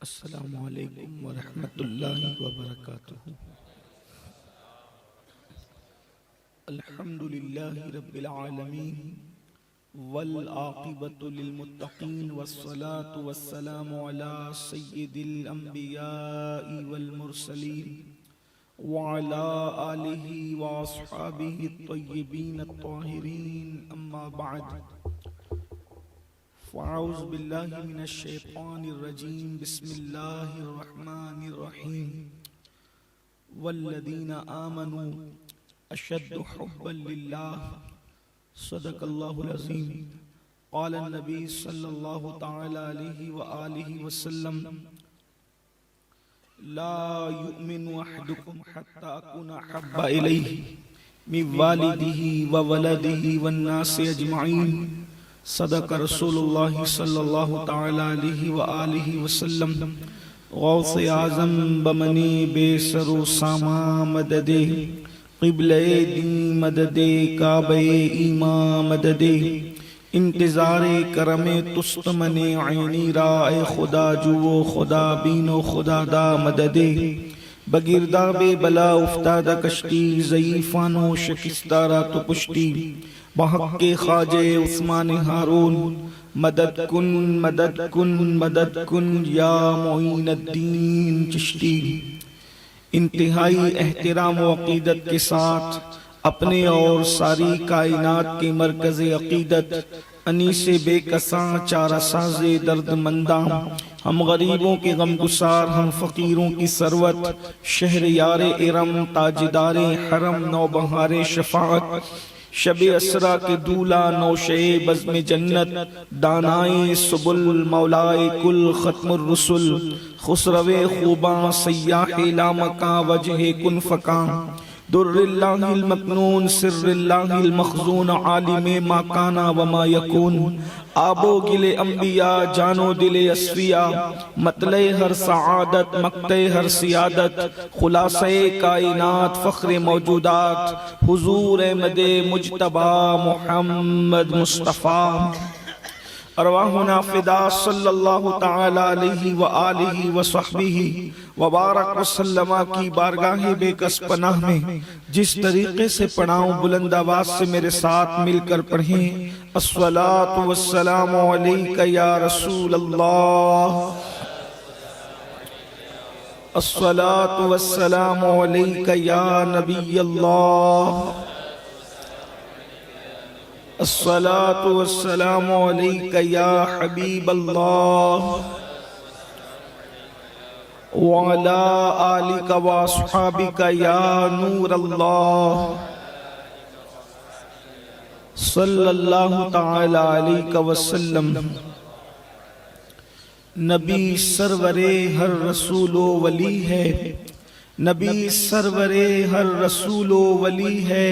السلام علیکم ورحمۃ اللہ وبرکاتہ۔ الحمد للہ رب العالمین والعاقبۃ للمتقین والصلاة والسلام علی سید الانبیاء والمرسلین وعلی آلہ واصحابہ الطیبین الطاہرین، اما بعد فاعوذ باللہ من الشیطان الرجیم، بسم اللہ الرحمن الرحیم۔ والذین آمنوا اشد حبا للہ، صدق اللہ العظیم۔ قال النبی صلی اللہ تعالی علیہ وآلہ وسلم: لا یؤمن احدکم حتی اکون احب الیہ من والدہ وولدہ والناس اجمعین، صدق رسول اللہ صلی اللہ تعالی علیہ وآلہ وسلم۔ غوث اعظم بمنی بے سر و ساما مددے، قبلہ دین مددے، کعبہ ایمان مددے، انتظار کرم تست من عینی را، اے خدا جو خدا بین و خدا دا مددے۔ بگرداب بلا افتادہ کشتی، ضعیفان و شکستہ را تو پشتی، بحق خواجہ عثمان ہارون، مدد کن مدد کن مدد کن یا معین الدین چشتی۔ انتہائی احترام و عقیدت کے ساتھ اپنے اور ساری کائنات کے مرکز عقیدت، انیس بے کساں چارہ ساز درد منداں، ہم غریبوں کے غم گسار، ہم فقیروں کی ثروت، شہر یار ارم، تاجدار حرم، نوبہار شفاعت، شب اسرا کے دولا، نوشے بزم جنت، دانائے سبل، مولائے کل، ختم الرسل، خسرو خوباں، سیاح لامکاں، وجہ کن فکاں، در اللہ المکنون، سر اللہ المخزون، عالم ما کانا وما یکون، آب و گل انبیاء، جان و دل اصفیاء، مطلع ہر سعادت، مقطع ہر سیادت، خلاصہ کائنات، فخر موجودات، حضور احمد مجتبی محمد مصطفیٰ، ارواحنا فدا صلی اللہ تعالی علیہ وآلہ وصحبہ وبارک وسلم کی بارگاہ بے کس پناہ میں جس طریقے سے پڑھاؤں، بلند آواز سے میرے ساتھ مل کر پڑھیں: الصلاۃ والسلام علیک یا رسول اللہ، الصلاۃ والسلام علیک یا نبی اللہ، الصلاۃ والسلام علیک یا حبیب اللہ، وعلی آلک واصحابک یا نور اللہ، صلی اللہ تعالی علیہ وسلم۔ نبی سرور ہر رسول و ولی ہے، نبی سرور ہر رسول و ولی ہے،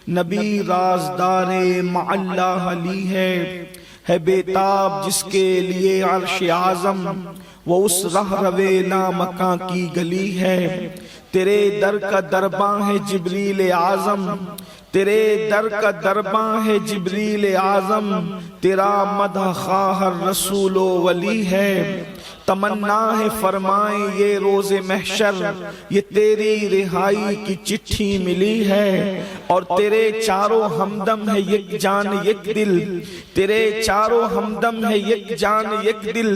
نبی رازدار مع اللہ علی ہے بیتاب جس کے لیے عرش اعظم، وہ اس رہ روے لامکاں کی گلی ہے، تیرے در کا درباں ہے جبریل اعظم، تیرے در کا درباں ہے جبریل اعظم، تیرا مدح خواہ ہر رسول و ولی ہے، تمنا ہے فرمائیں یہ روز محشر، یہ تیری رہائی کی چٹھی ملی ہے، اور تیرے چاروں ہمدم ہے یک جان یک دل، تیرے چاروں ہمدم ہے یک جان یک دل،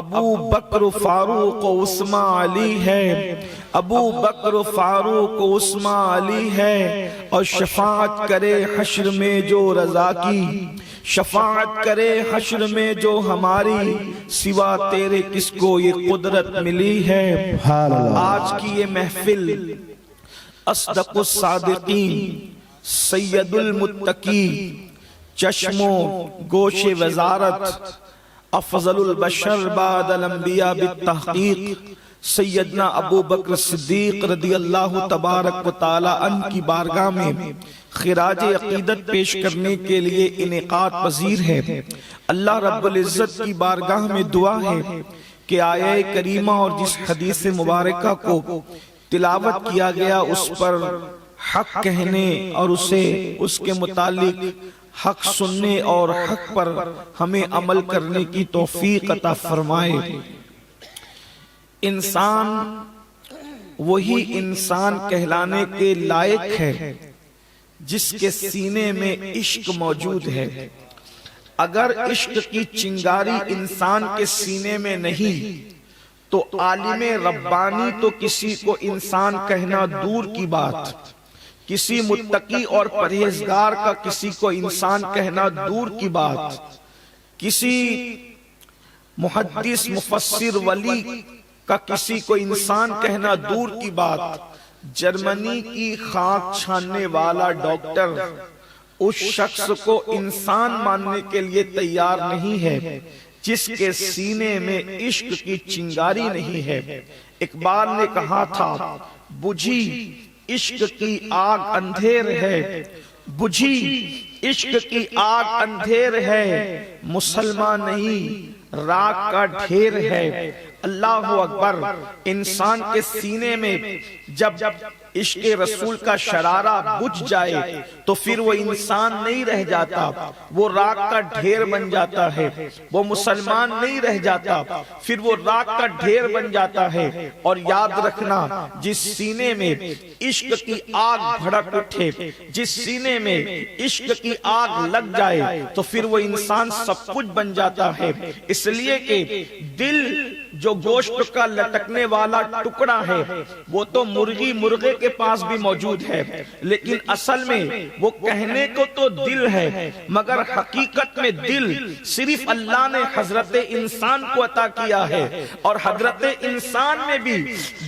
ابو بکر فاروق و عثمان علی ہے، ابو بکر فاروق و عثمان علی ہے، اور شفاعت کرے حشر میں جو رضا کی، شفاعت کرے حشر میں جو ہماری، سوا تیرے کس کو یہ قدرت ملی ہے۔ آج کی یہ محفل اصدق الصادقین، سید المتقی، چشم و گوش وزارت، افضل البشر بعد الانبیاء بالتحقیق، سیدنا ابو بکر صدیق رضی اللہ تبارک و تعالی عنہ کی بارگاہ میں خراج عقیدت پیش کرنے کے لیے انعقاد پذیر ہے۔ اللہ رب العزت کی بارگاہ میں دعا ہے کہ آیہ کریمہ اور جس حدیث مبارکہ کو تلاوت کیا گیا اس پر حق کہنے اور اسے اس کے متعلق حق سننے اور حق پر ہمیں عمل کرنے کی توفیق عطا فرمائے۔ انسان وہی انسان کہلانے کے لائق ہے جس کے سینے میں عشق موجود ہے۔ اگر عشق کی چنگاری انسان کے سینے میں نہیں تو عالم ربانی تو کسی کو انسان کہنا دور کی بات، کسی متقی اور پرہیزگار کا کسی کو انسان کہنا دور کی بات، کسی محدث مفسر ولی کا کسی کو انسان کہنا دور کی بات، جرمنی کی خاک چھاننے والا ڈاکٹر اس شخص کو انسان ماننے کے لیے تیار نہیں ہے جس کے سینے میں عشق کی چنگاری نہیں ہے۔ اقبال نے کہا تھا، بجھی عشق کی آگ اندھیر ہے، بجھی عشق کی آگ اندھیر ہے، مسلمان نہیں راک کا ڈھیر ہے۔ اللہ اکبر۔ انسان کے سینے میں جب عشق رسول کا شرارہ بجھ جائے تو پھر وہ انسان نہیں رہ جاتا، وہ راک کا ڈھیر بن جاتا ہے، وہ مسلمان نہیں رہ جاتا، پھر وہ راک کا ڈھیر بن جاتا ہے۔ اور یاد رکھنا، جس سینے میں عشق کی آگ بھڑک اٹھے، جس سینے میں عشق کی آگ لگ جائے تو پھر وہ انسان سب کچھ بن جاتا ہے۔ اس لیے کہ دل جو گوشت کا لٹکنے والا ٹکڑا ہے وہ تو مرغی مرغے کے پاس بھی موجود ہے، لیکن اصل میں وہ کہنے کو تو دل ہے، مگر حقیقت میں دل صرف اللہ نے حضرت انسان کو عطا کیا ہے، اور حضرت انسان میں بھی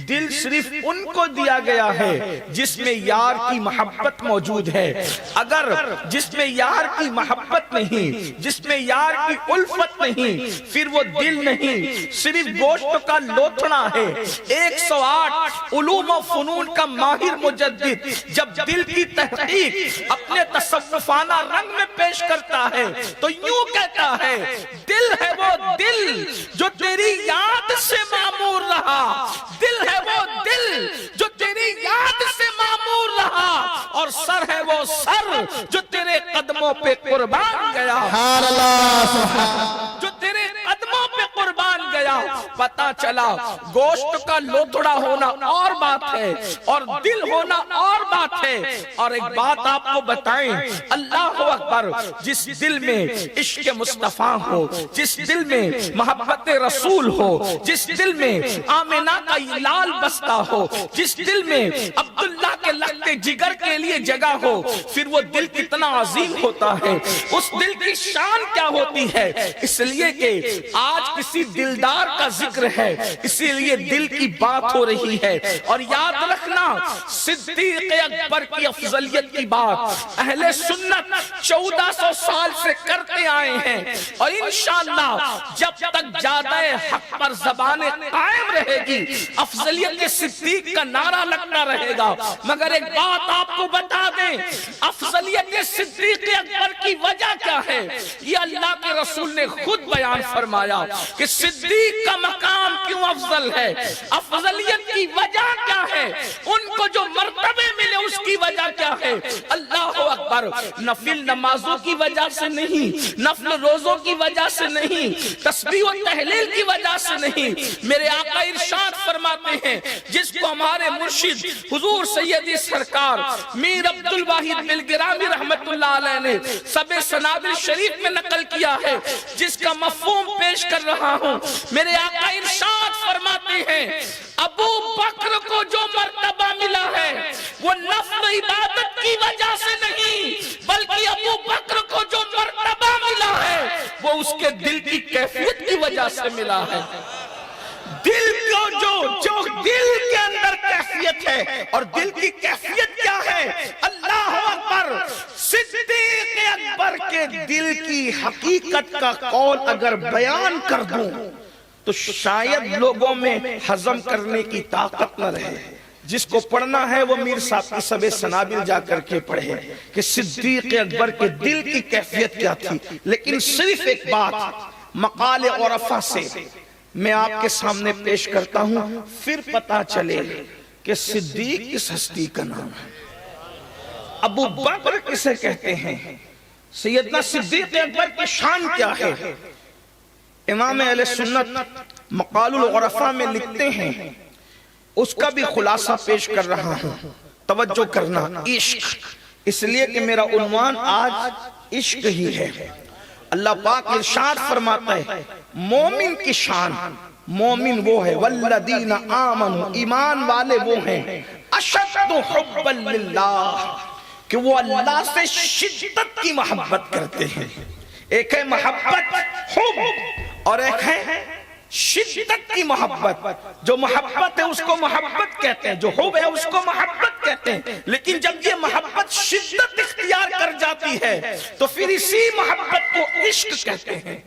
دل صرف ان کو دیا گیا ہے جس میں یار کی محبت موجود ہے۔ اگر جس میں یار کی محبت نہیں، جس میں یار کی الفت نہیں، پھر وہ دل نہیں، صرف گوشت کا لوتھڑا ہے۔ 108 علوم و فنون کا ماہر مجدد جب دل کی تحقیق اپنے تصوفانہ رنگ میں پیش کرتا ہے تو یوں کہتا ہے، دل ہے وہ دل جو تیری یاد سے معمور رہا، دل ہے وہ دل جو تیری یاد سے معمور رہا، اور سر ہے وہ سر جو تیرے قدموں پہ قربان گیا، جو تیرے قدموں پہ قربان گیا۔ پتا چلا گوشت کا لوتھڑا ہونا اور بات ہے اور دل ہونا اور بات ہے۔ اور ایک بات آپ کو بتائیں، اللہ اکبر، جس دل میں عشق مصطفیٰ ہو، جس دل میں محبت رسول ہو، جس دل میں آمنہ کا لال بستا ہو، جس دل میں عبداللہ کے لگتے جگر کے لیے جگہ ہو، پھر وہ دل کتنا عظیم ہوتا ہے، اس دل کی شان کیا ہوتی ہے۔ اس لیے کہ آج کسی دلدار کا ذکر ہے، اسی لیے دل کی بات ہو رہی ہے۔ اور یاد رکھنا، صدیق اکبر کی افضلیت کی بات اہل سنت 1400 سال سے کرتے آئے ہیں، اور انشاءاللہ جب تک جادہ حق پر زبان قائم رہے گی افضلیت صدیق کا نعرہ لگتا رہے گا۔ مگر ایک بات آپ کو بتا دیں، افضلیت صدیق اکبر کی وجہ کیا ہے؟ یہ اللہ کے رسول نے خود بیان فرمایا کہ صدیق کا مقام کیوں افضل ہے، افضلیت کی وجہ کیا ہے، ان کو جو مرتبے ملے اس کی وجہ کیا ہے۔ اللہ اکبر۔ نفل نمازوں کی وجہ سے نہیں، نفل روزوں کی وجہ سے نہیں، تسبیح و تحلیل کی وجہ سے نہیں۔ میرے آقا ارشاد فرماتے ہیں، جس کو ہمارے مرشد حضور سیدی سرکار میر عبدالواحد بلگرامی رحمت اللہ علیہ نے سب سنابل شریف میں نقل کیا ہے، جس کا مفہوم پیش کر رہا ہوں۔ میرے آقا ارشاد فرماتے ہیں، ابو بکر کو جو مرتبہ ملا ہے وہ نفل عبادت کی وجہ سے نہیں، بلکہ ابو بکر کو جو مرتبہ ملا ہے وہ اس کے دل کی کیفیت کی وجہ سے ملا ہے۔ دل کو جو دل کے اندر کیفیت ہے، اور دل کی کیفیت کیا ہے؟ اللہ اکبر۔ صدیق اکبر کے دل کی حقیقت کا قول اگر بیان کر دوں تو شاید لوگوں میں ہضم کرنے کی طاقت نہ رہے۔ جس کو پڑھنا ہے وہ میر صاحب کی سب سنابل جا کر کے پڑھے کہ صدیق اکبر کے دل کی کیفیت کیا تھی۔ لیکن صرف ایک بات مقال عرفہ سے میں آپ کے سامنے پیش کرتا ہوں، پھر پتا چلے کہ صدیق کس ہستی کا نام ہے، ابو بکر کسے کہتے ہیں، سیدنا صدیق اکبر کی شان کیا ہے۔ امام اہل سنت مقال الغرفا میں لکھتے ہیں، اس کا بھی خلاصہ پیش کر رہا ہوں۔ توجہ کرنا، عشق، اس لیے کہ میرا عنوان آج عشق ہی ہے۔ اللہ پاک ارشاد فرماتا ہے مومن کی شان، مومن وہ ہے والذین آمنوا، ایمان والے وہ ہیں اشد حبا للہ، کہ وہ اللہ سے شدت کی محبت کرتے ہیں۔ ایک ہے محبت حب، اور ایک ہے شدت کی محبت۔ جو محبت ہے اس کو محبت کہتے ہیں، جو حب ہے اس کو محبت کہتے ہیں، لیکن جب یہ محبت شدت اختیار کر جاتی ہے تو پھر اسی محبت کو عشق کہتے ہیں۔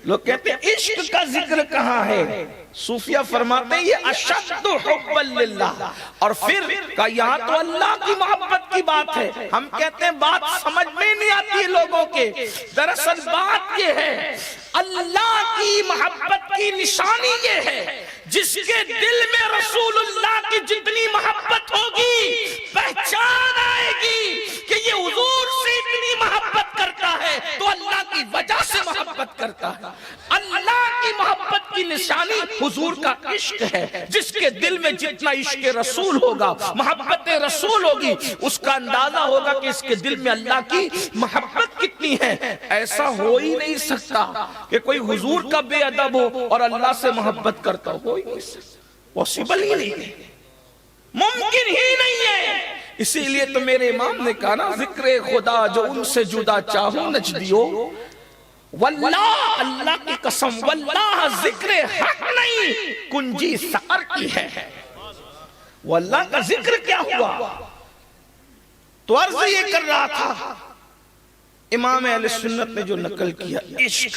لوگ کہتے ہیں عشق کا ذکر کہاں ہے؟ صوفیہ فرماتے ہیں یہ اشد حبا للہ، اور پھر کہ یہاں تو اللہ کی محبت کی بات ہے۔ ہم کہتے ہیں بات سمجھ میں نہیں آتی ہے لوگوں کے، دراصل بات یہ ہے اللہ کی محبت کی نشانی یہ ہے جس کے دل میں رسول اللہ کی جتنی محبت ہوگی پہچان آئے گی کہ یہ حضور سے اتنی محبت کرتا ہے تو اللہ کی وجہ سے محبت کرتا ہے۔ اللہ کی محبت کی نشانی حضور کا عشق ہے۔ جس کے دل میں جتنا عشق رسول ہوگا، محبت رسول ہوگی، اس کا اندازہ ہوگا کہ اس کے دل میں اللہ کی محبت کتنی ہے۔ ایسا ہو ہی نہیں سکتا کہ کوئی حضور کا بے ادب ہو اور اللہ سے محبت کرتا ہو، پاسبل ہی نہیں ہے، ممکن ہی نہیں ہے۔ اسی لیے تو میرے امام نے کہا نا ذکر خدا جو ان سے جدا چاہوں نجدیو، واللہ اللہ کی قسم، واللہ ذکر حق نہیں کنجی سقر کی ہے۔ واللہ کا ذکر کیا ہوا؟ تو عرض یہ کر رہا تھا امام اہل سنت نے جو نقل کیا، عشق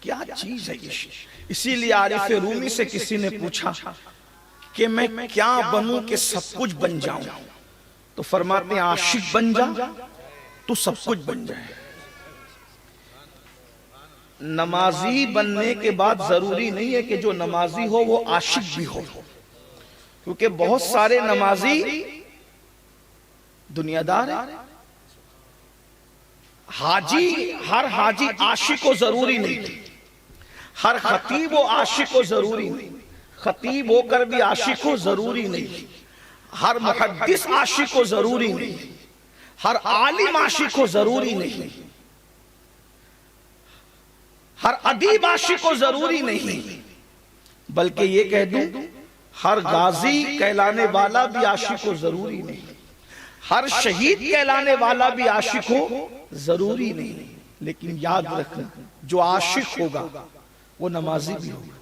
کیا چیز ہے عشق۔ اسی لیے عارف رومی سے کسی نے پوچھا کہ میں کیا بنوں کہ سب کچھ بن جاؤں، تو فرماتے ہیں عاشق بن جا تو سب کچھ بن جائے۔ نمازی بننے کے بعد ضروری نہیں ہے کہ جو نمازی ہو وہ عاشق بھی ہو، کیونکہ بہت سارے نمازی دنیا دار ہیں۔ حاجی، ہر حاجی عاشق و ضروری نہیں، ہر خطیب و عاشق و ضروری نہیں، خطیب ہو کر بھی عاشق و ضروری نہیں، ہر محدث عاشق و ضروری نہیں، ہر عالم عاشق و ضروری نہیں، ہر ادیب عاشق و ضروری نہیں، بلکہ یہ کہہ دوں ہر غازی کہلانے والا بھی عاشق و ضروری نہیں، ہر شہید کہلانے والا بھی عاشق ہو ضروری نہیں۔ لیکن یاد رکھنا جو عاشق ہوگا وہ نمازی بھی ہوگا،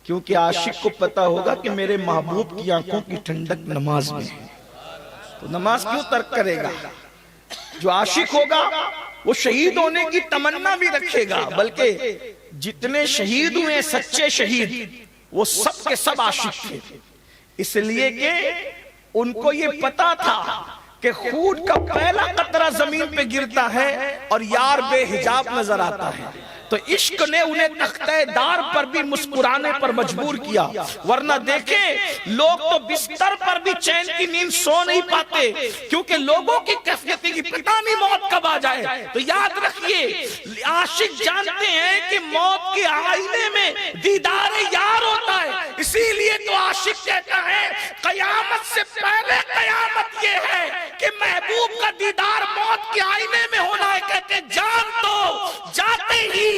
کیونکہ عاشق کو پتا ہوگا کہ میرے محبوب کی آنکھوں کی ٹھنڈک نماز میں ہے، تو نماز کیوں ترک کرے گا؟ جو عاشق ہوگا وہ شہید ہونے کی تمنا بھی رکھے گا، بلکہ جتنے شہید ہوئے سچے شہید وہ سب کے سب عاشق تھے، اس لیے کہ ان کو یہ پتا تھا کہ خون کا پہلا قطرہ زمین پہ گرتا ہے اور یار بے حجاب نظر آتا ہے، تو عشق نے انہیں تختہ دار پر بھی مسکرانے پر مجبور کیا، ورنہ دیکھیں لوگ تو بستر پر بھی چین کی نیند سو نہیں پاتے، کیونکہ لوگوں کی کیفیت کی پتہ نہیں موت کب آ جائے۔ تو یاد رکھیے عاشق جانتے ہیں کہ موت کے آئینے میں دیدار یار ہوتا ہے، اسی لیے تو عاشق کہتا ہے قیامت سے پہلے قیامت یہ ہے کہ محبوب کا دیدار موت کے آئینے میں ہونا ہے۔ کہتے جان تو جاتے ہی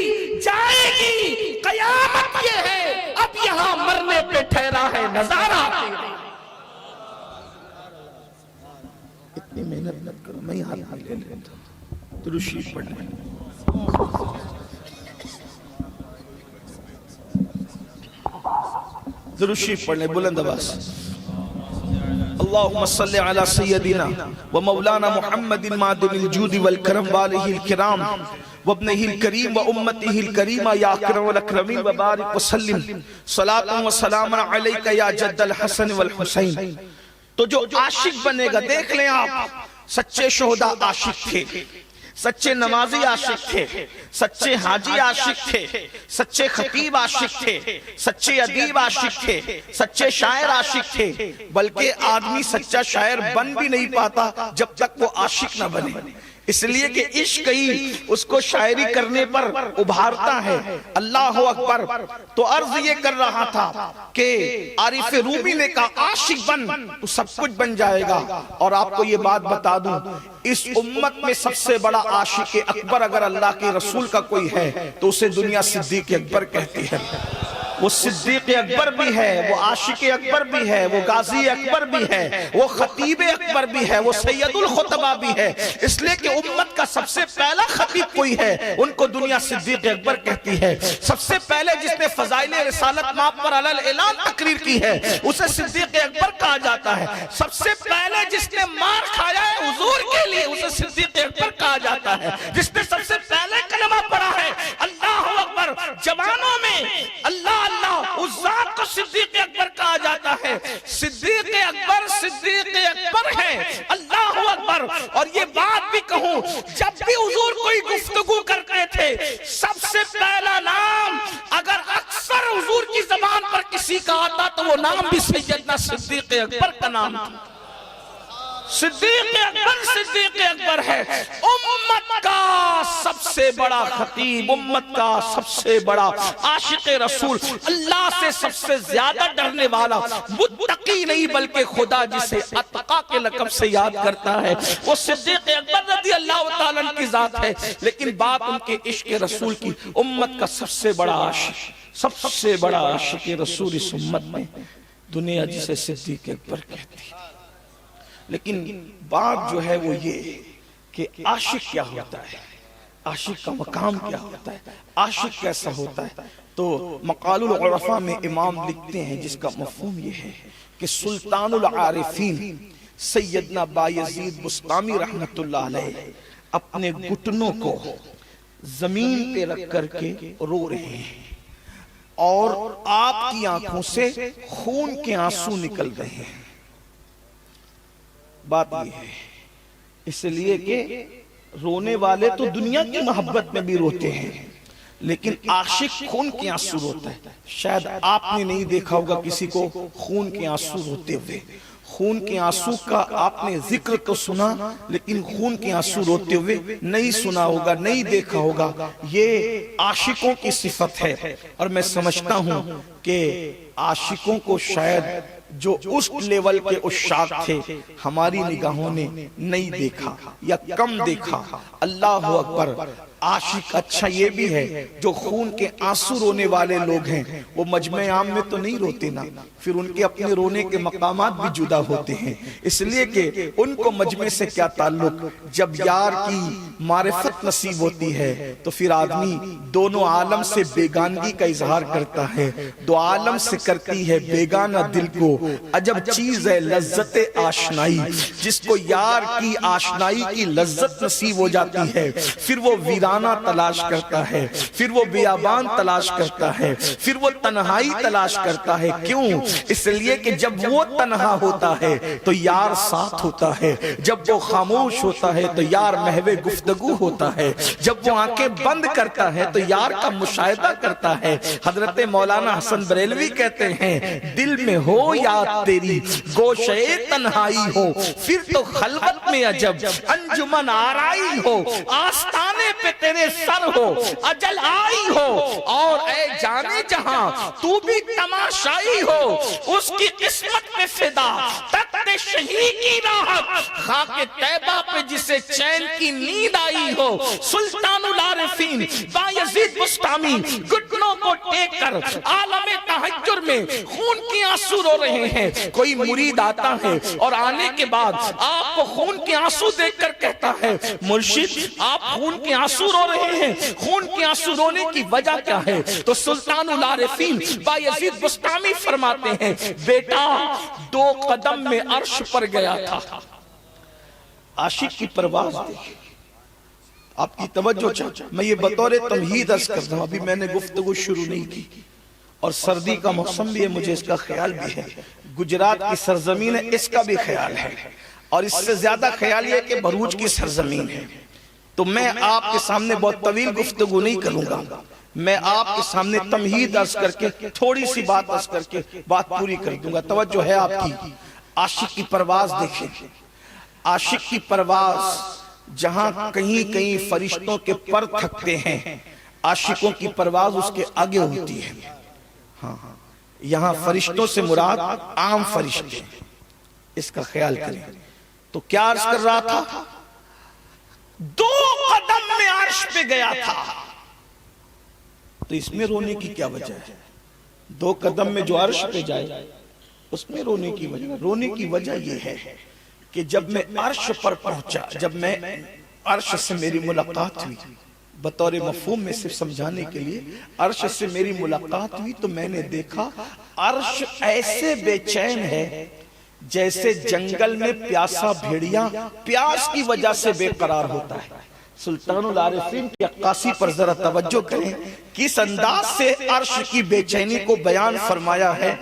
جائے گی، قیامت یہ ہے اب یہاں مرنے پہ ٹھہرا ہے نظارہ۔ اتنی محنت نہ کرو، میں یہاں لے لیتا ہوں، درود شریف پڑھنے درود شریف پڑھنے بلند آواز۔ اللہم صلی علی سیدنا و مولانا محمد معدن الجود والکرم والہ الکرام وابنہ الکریم و امتہ الکریمہ یا اکرم الاکرمین وبارک وسلم صلاۃ و سلام علیکہ یا جد الحسن والحسین۔ تو جو عاشق بنے گا، دیکھ لیں آپ سچے شہداء عاشق تھے، سچے نمازی عاشق تھے، سچے حاجی عاشق تھے، سچے خطیب عاشق تھے، سچے ادیب عاشق تھے، سچے شاعر عاشق تھے، بلکہ آدمی سچا شاعر بن بھی نہیں پاتا جب تک وہ عاشق نہ بنے۔ اس لیے کہ عشق ہی اس کو شاعری کرنے پر ابھارتا ہے۔ اللہ اکبر۔ تو عرض یہ کر رہا تھا کہ عارف رومی نے کہا عاشق بن تو سب کچھ بن جائے گا۔ اور آپ کو یہ بات بتا دوں، اس امت میں سب سے بڑا عاشق اکبر اگر اللہ کے رسول کا کوئی ہے تو اسے دنیا صدیق اکبر کہتی ہے۔ وہ صدیق اکبر بھی ہے، وہ عاشق اکبر بھی ہے، وہ غازی اکبر بھی ہے، وہ خطیب اکبر بھی ہے، وہ سید الخطبہ بھی ہے۔ اس لیے کہ امت کا سب سے پہلا خطیب کوئی ہے ان کو دنیا صدیق اکبر کہتی ہے۔ سب سے پہلے جس نے فضائل رسالت ماپ پر علی الاعلان تقریر کی ہے اسے صدیق اکبر کہا جاتا ہے۔ سب سے پہلے جس نے مار کھایا ہے حضور کے لیے اسے صدیق اکبر کہا جاتا ہے۔ جس نے سب سے پہلے کلمہ پڑھا ہے اللہ اکبر جوانوں میں اللہ اللہ، اس ذات کو صدیق اکبر کہا جاتا ہے۔ صدیق اکبر ہے، اللہ اکبر۔ اور یہ بات بھی کہوں، جب بھی حضور کوئی گفتگو کرتے تھے سب سے پہلا نام اگر اکثر حضور کی زبان پر کسی کا آتا تو وہ نام بھی سیدنا صدیق اکبر کا نام تھا۔ صدیق اکبر ہے، امت کا سب سے بڑا خطیب، امت کا سب سے بڑا عاشق رسول، اللہ سے سب سے زیادہ ڈرنے والا، متقی نہیں بلکہ خدا جسے اتقا کے لقب سے یاد کرتا ہے وہ صدیق اکبر رضی اللہ تعالیٰ عنہ کی ذات ہے۔ لیکن بات ان کے عشق رسول کی، امت کا سب سے بڑا عاشق، سب سے بڑا عاشق رسول اس امت میں دنیا جسے صدیق اکبر کہتی ہے۔ لیکن بات جو ہے وہ یہ کہ عاشق کیا ہوتا ہے، عاشق کا مقام کیا ہوتا ہے، عاشق کیسا ہوتا ہے۔ تو مقال العرفاء میں امام لکھتے ہیں جس کا مفہوم یہ ہے کہ سلطان العارفین سیدنا بایزید بسطامی رحمت اللہ علیہ اپنے گھٹنوں کو زمین پہ رکھ کر کے رو رہے ہیں اور آپ کی آنکھوں سے خون کے آنسو نکل رہے ہیں۔ بات یہ ہے اس لیے کہ رونے والے تو دنیا کی محبت میں بھی روتے ہیں لیکن عاشق خون کے آنسو روتا ہے۔ شاید آپ نے نہیں دیکھا ہوگا کسی کو خون کے آنسو روتے ہوئے۔ خون کے آنسو کا آپ نے ذکر تو سنا لیکن خون کے آنسو روتے ہوئے نہیں سنا ہوگا، نہیں دیکھا ہوگا۔ یہ عاشقوں کی صفت ہے اور میں سمجھتا ہوں کہ عاشقوں کو شاید جو اس لیول کے عشاق تھے ہماری نگاہوں نے نہیں دیکھا یا کم دیکھا۔ اللہ اکبر۔ عاشق اچھا یہ بھی ہے جو خون کے آنسو رونے والے لوگ ہیں وہ مجمع عام میں تو نہیں روتے نا، پھر ان کے اپنے رونے کے مقامات بھی جدا ہوتے ہیں، اس لیے کہ ان کو مجمع سے کیا تعلق۔ جب یار کی معرفت نصیب ہوتی ہے تو پھر آدمی دونوں عالم سے بیگانگی کا اظہار کرتا ہے۔ دو عالم سے کرتی ہے بیگانہ دل کو عجب چیز ہے لذت آشنائی۔ جس کو یار کی آشنائی کی لذت نصیب ہو جاتی ہے پھر وہ ویرانہ تلاش کرتا ہے، پھر وہ بیابان تلاش کرتا ہے، پھر وہ تنہائی تلاش کرتا ہے۔ کیوں؟ اس لیے کہ جب وہ تنہا ہوتا ہے تو یار ساتھ ہوتا ہے، جب وہ خاموش ہوتا ہے تو یار محو گفتگو ہوتا ہے، جب وہ آنکھیں بند کرتا ہے تو یار کا مشاہدہ کرتا ہے۔ حضرت مولانا حسن بریلوی کہتے ہیں دل میں ہو یاد تیری گوشے تنہائی ہو، پھر تو خلوت میں عجب انجمن آرائی ہو، آستانے پہ تیرے سر ہو اجل آئی ہو، اور اے جانے جہاں تو بھی تماشائی ہو، اس کی قسمت میں فدا تخت شہی کی راحت، خاک طیبہ پہ جسے چین کی نیند آئی ہو۔ سلطان العارفین بایزید بسطامی گھٹنوں کو ٹیک کر عالم تحجر میں خون کی آنسو رو رہے ہیں۔ کوئی مرید آتا ہے اور آنے کے بعد آپ کو خون کے آنسو دیکھ کر کہتا ہے مرشد آپ خون کے آنسو رو رہے ہیں، خون کے آنسو رونے کی وجہ کیا ہے؟ تو سلطان العارفین بایزید بسطامی فرماتے ہیں بیٹا 2 قدم میں عرش پر گیا تھا۔ عاشق کی پرواز دیکھیں، آپ کی توجہ چاہتا میں یہ بطور تمہید عرض کرتا ہوں، ابھی میں نے گفتگو شروع نہیں کی اور سردی کا موسم بھی ہے، مجھے اس کا خیال بھی ہے، گجرات کی سرزمین ہے اس کا بھی خیال ہے، اور اس سے زیادہ خیال یہ کہ بھروچ کی سرزمین ہے۔ تو میں آپ کے سامنے بہت طویل گفتگو نہیں کروں گا، میں آپ کے سامنے تمہید عرض کر کے تھوڑی سی بات عرض کر کے بات پوری کر دوں گا۔ توجہ ہے آپ کی۔ عاشق کی پرواز دیکھیں، عاشق کی پرواز جہاں کہیں کہیں فرشتوں کے پر تھکتے ہیں، عاشقوں کی پرواز اس کے آگے ہوتی ہے. ہاں یہاں فرشتوں سے مراد عام فرشتے ہیں، اس کا خیال کریں. تو کیا عرض کر رہا تھا؟ 2 قدم میں عرش پہ گیا تھا. تو اس میں رونے کی کیا وجہ ہے؟ 2 قدم میں جو عرش پہ جائے اس میں رونے کی وجہ؟ رونے کی وجہ یہ ہے کہ جب میں عرش پر پہنچا، جب میں عرش سے میری ملاقات ہوئی، بطور مفہوم میں صرف سمجھانے کے لیے، عرش سے میری ملاقات ہوئی تو میں نے دیکھا عرش ایسے بے چین ہے جیسے جنگل میں پیاسا بھیڑیا پیاس کی وجہ سے بے قرار ہوتا ہے. سلطان العارفین کی عکاسی پر ذرا توجہ کریں، کس انداز سے عرش کی بے چینی کو بیان فرمایا ہے،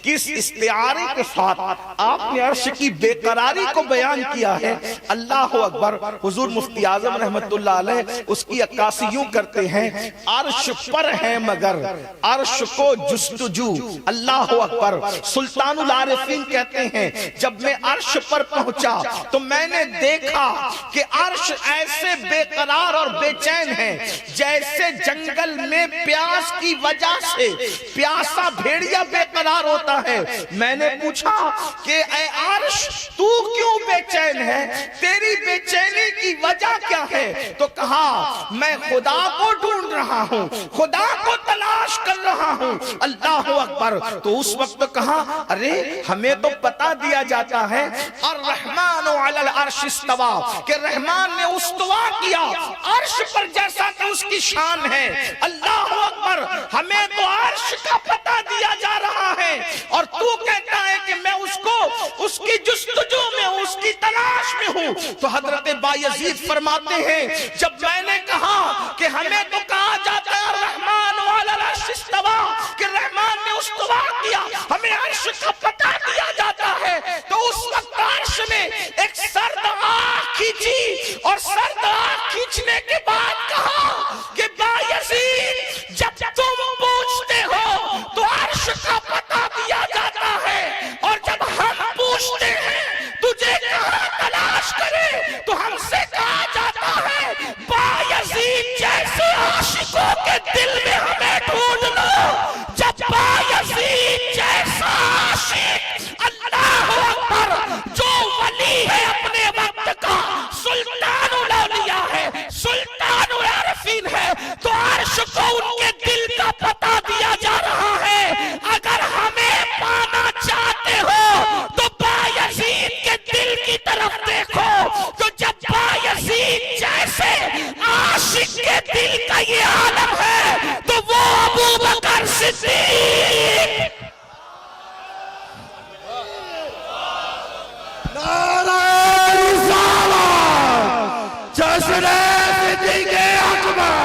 کس استعارے کے ساتھ آپ نے عرش کی بے قراری کو بیان کیا ہے. اللہ اکبر. حضور مفتی اعظم رحمت اللہ علیہ اس کی عکاسی یوں کرتے ہیں، عرش پر ہے مگر عرش کو جستجو. اللہ اکبر. سلطان العارفین کہتے ہیں جب میں عرش پر پہنچا تو میں نے دیکھا کہ عرش ایسے بے قرار اور بے چین ہے جیسے جنگل میں پیاس کی وجہ سے پیاسا بھیڑیا بے قرار ہوتا ہے. میں نے پوچھا کہ اے عرش تو کیوں بے چین ہے، تیری بے چینی کی وجہ کیا ہے؟ تو کہا میں خدا کو ڈھونڈ رہا ہوں، خدا کو تلاش کر رہا ہوں. اللہ اکبر. تو اس وقت کہا ارے ہمیں تو پتا دیا جاتا ہے الرحمن علی العرش استوا، کہ رحمان نے استوا کیا عرش پر جیسا کہ اس کی شان ہے. اللہ اکبر. ہمیں تو عرش کا پتہ دیا جا رہا ہے اور تو کہتا ہے کہ میں اس کو اس کی جستجو میں ہوں، اس کی تلاش میں ہوں. تو حضرت بایزید فرماتے ہیں جب میں نے کہا کہ ہمیں تو کہا جاتا ہے الرحمن علی العرش استوا، کہ رحمان نے استوا کیا، ہمیں عرش کا پتہ دیا جاتا ہے. تو اس وقت عرش نے ایک سرد آنکھ کھینچی اور سرد آنکھ کھینچنے کے بعد کہا کہ بایزید جب تم پوچھتے ہو تو عرش کا پتہ دیا جاتا ہے، اور جب ہم پوچھتے ہیں تجھے کہاں تلاش کرے تو ہم سے کہا جاتا ہے بایزید جیسے عاشقوں کے دل میں ہمیں ڈھونڈ لو. جب بایزید جیسا عاشق اللہ اکبر جو ولی ہے اپنے وقت کا، سلطان الاولیاء ہے، سلطان العارفین ہے، تو عرش کو ان کے دل کا پتہ دیا جا رہا ہے. اگر ہمیں پانا چاہتے ہو تو بایزید کے دل کی طرف دیکھو. تو جب بایزید جیسے عاشق کے دل کا یہ عالم ہے تو وہ ابو بکر صدیق. جشن صدیق اکبر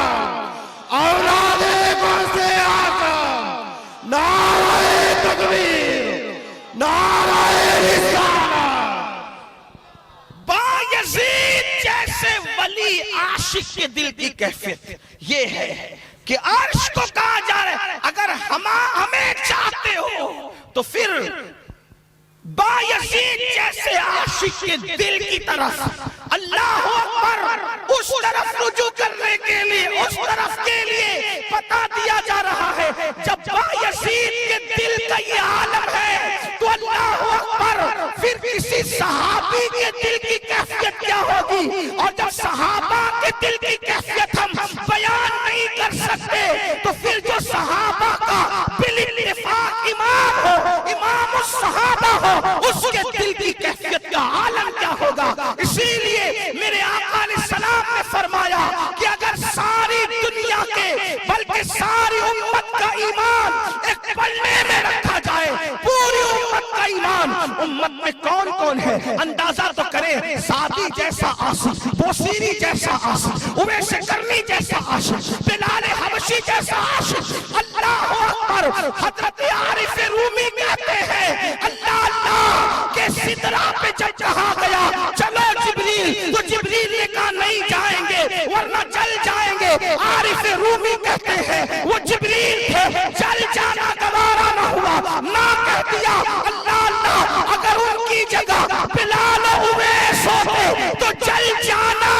اولاد برس آقا، نعرہ تکبیر، نعرہ رسالت. بایزید جیسے ولی عاشق کے دل کی کیفیت یہ ہے کہ عرش کو کہا جا رہا ہے اگر ہمیں چاہتے ہو تو پھر بایزید جیسے عاشق کے دل کی طرف اللہ اکبر اس طرف رجوع کرنے کے لیے، اس طرف کے لیے پتہ دیا جا رہا ہے. جب بایزید کے دل کا یہ عالم ہے تو اللہ اکبر پھر کسی صحابی کے دل کی کیفیت کیا ہوگی. اور جب صحابہ کے دل کی کیفیت ہم بیان نہیں کر سکتے تو پھر جو صحابہ کا بالاتفاق امام ہو، امام الصحابہ ہو، اس کے دل کی کیفیت کا عالم کیا ہوگا. اسی لیے میرے آقا علیہ السلام نے فرمایا کہ اگر ساری دنیا کے بلکہ ساری امت کا ایمان ایک پلڑے میں رکھا جائے، پوری امت کا ایمان، امت میں کون کون ہے اندازہ تو کریں. سعدی جیسا عاشق، بوسیری جیسا عاشق، اویس کرنی جیسا عاشق، بلال حبشی جیسا عاشق. اللہ اکبر. حضرت عارف رومی کہتے ہیں اللہ اللہ کے سدرہ پہ جب کہا گیا چلو جبریل، تو جبریل نے کہا نہیں جائیں گے ورنہ جل جائیں گے. عارف رومی کہتے ہیں وہ جبریل تھے، جل جانا گوارا نہ ہوا، نہ کہہ دیا اللہ اللہ اگر ان کی جگہ بلال و اویس ہوتے تو جل جانا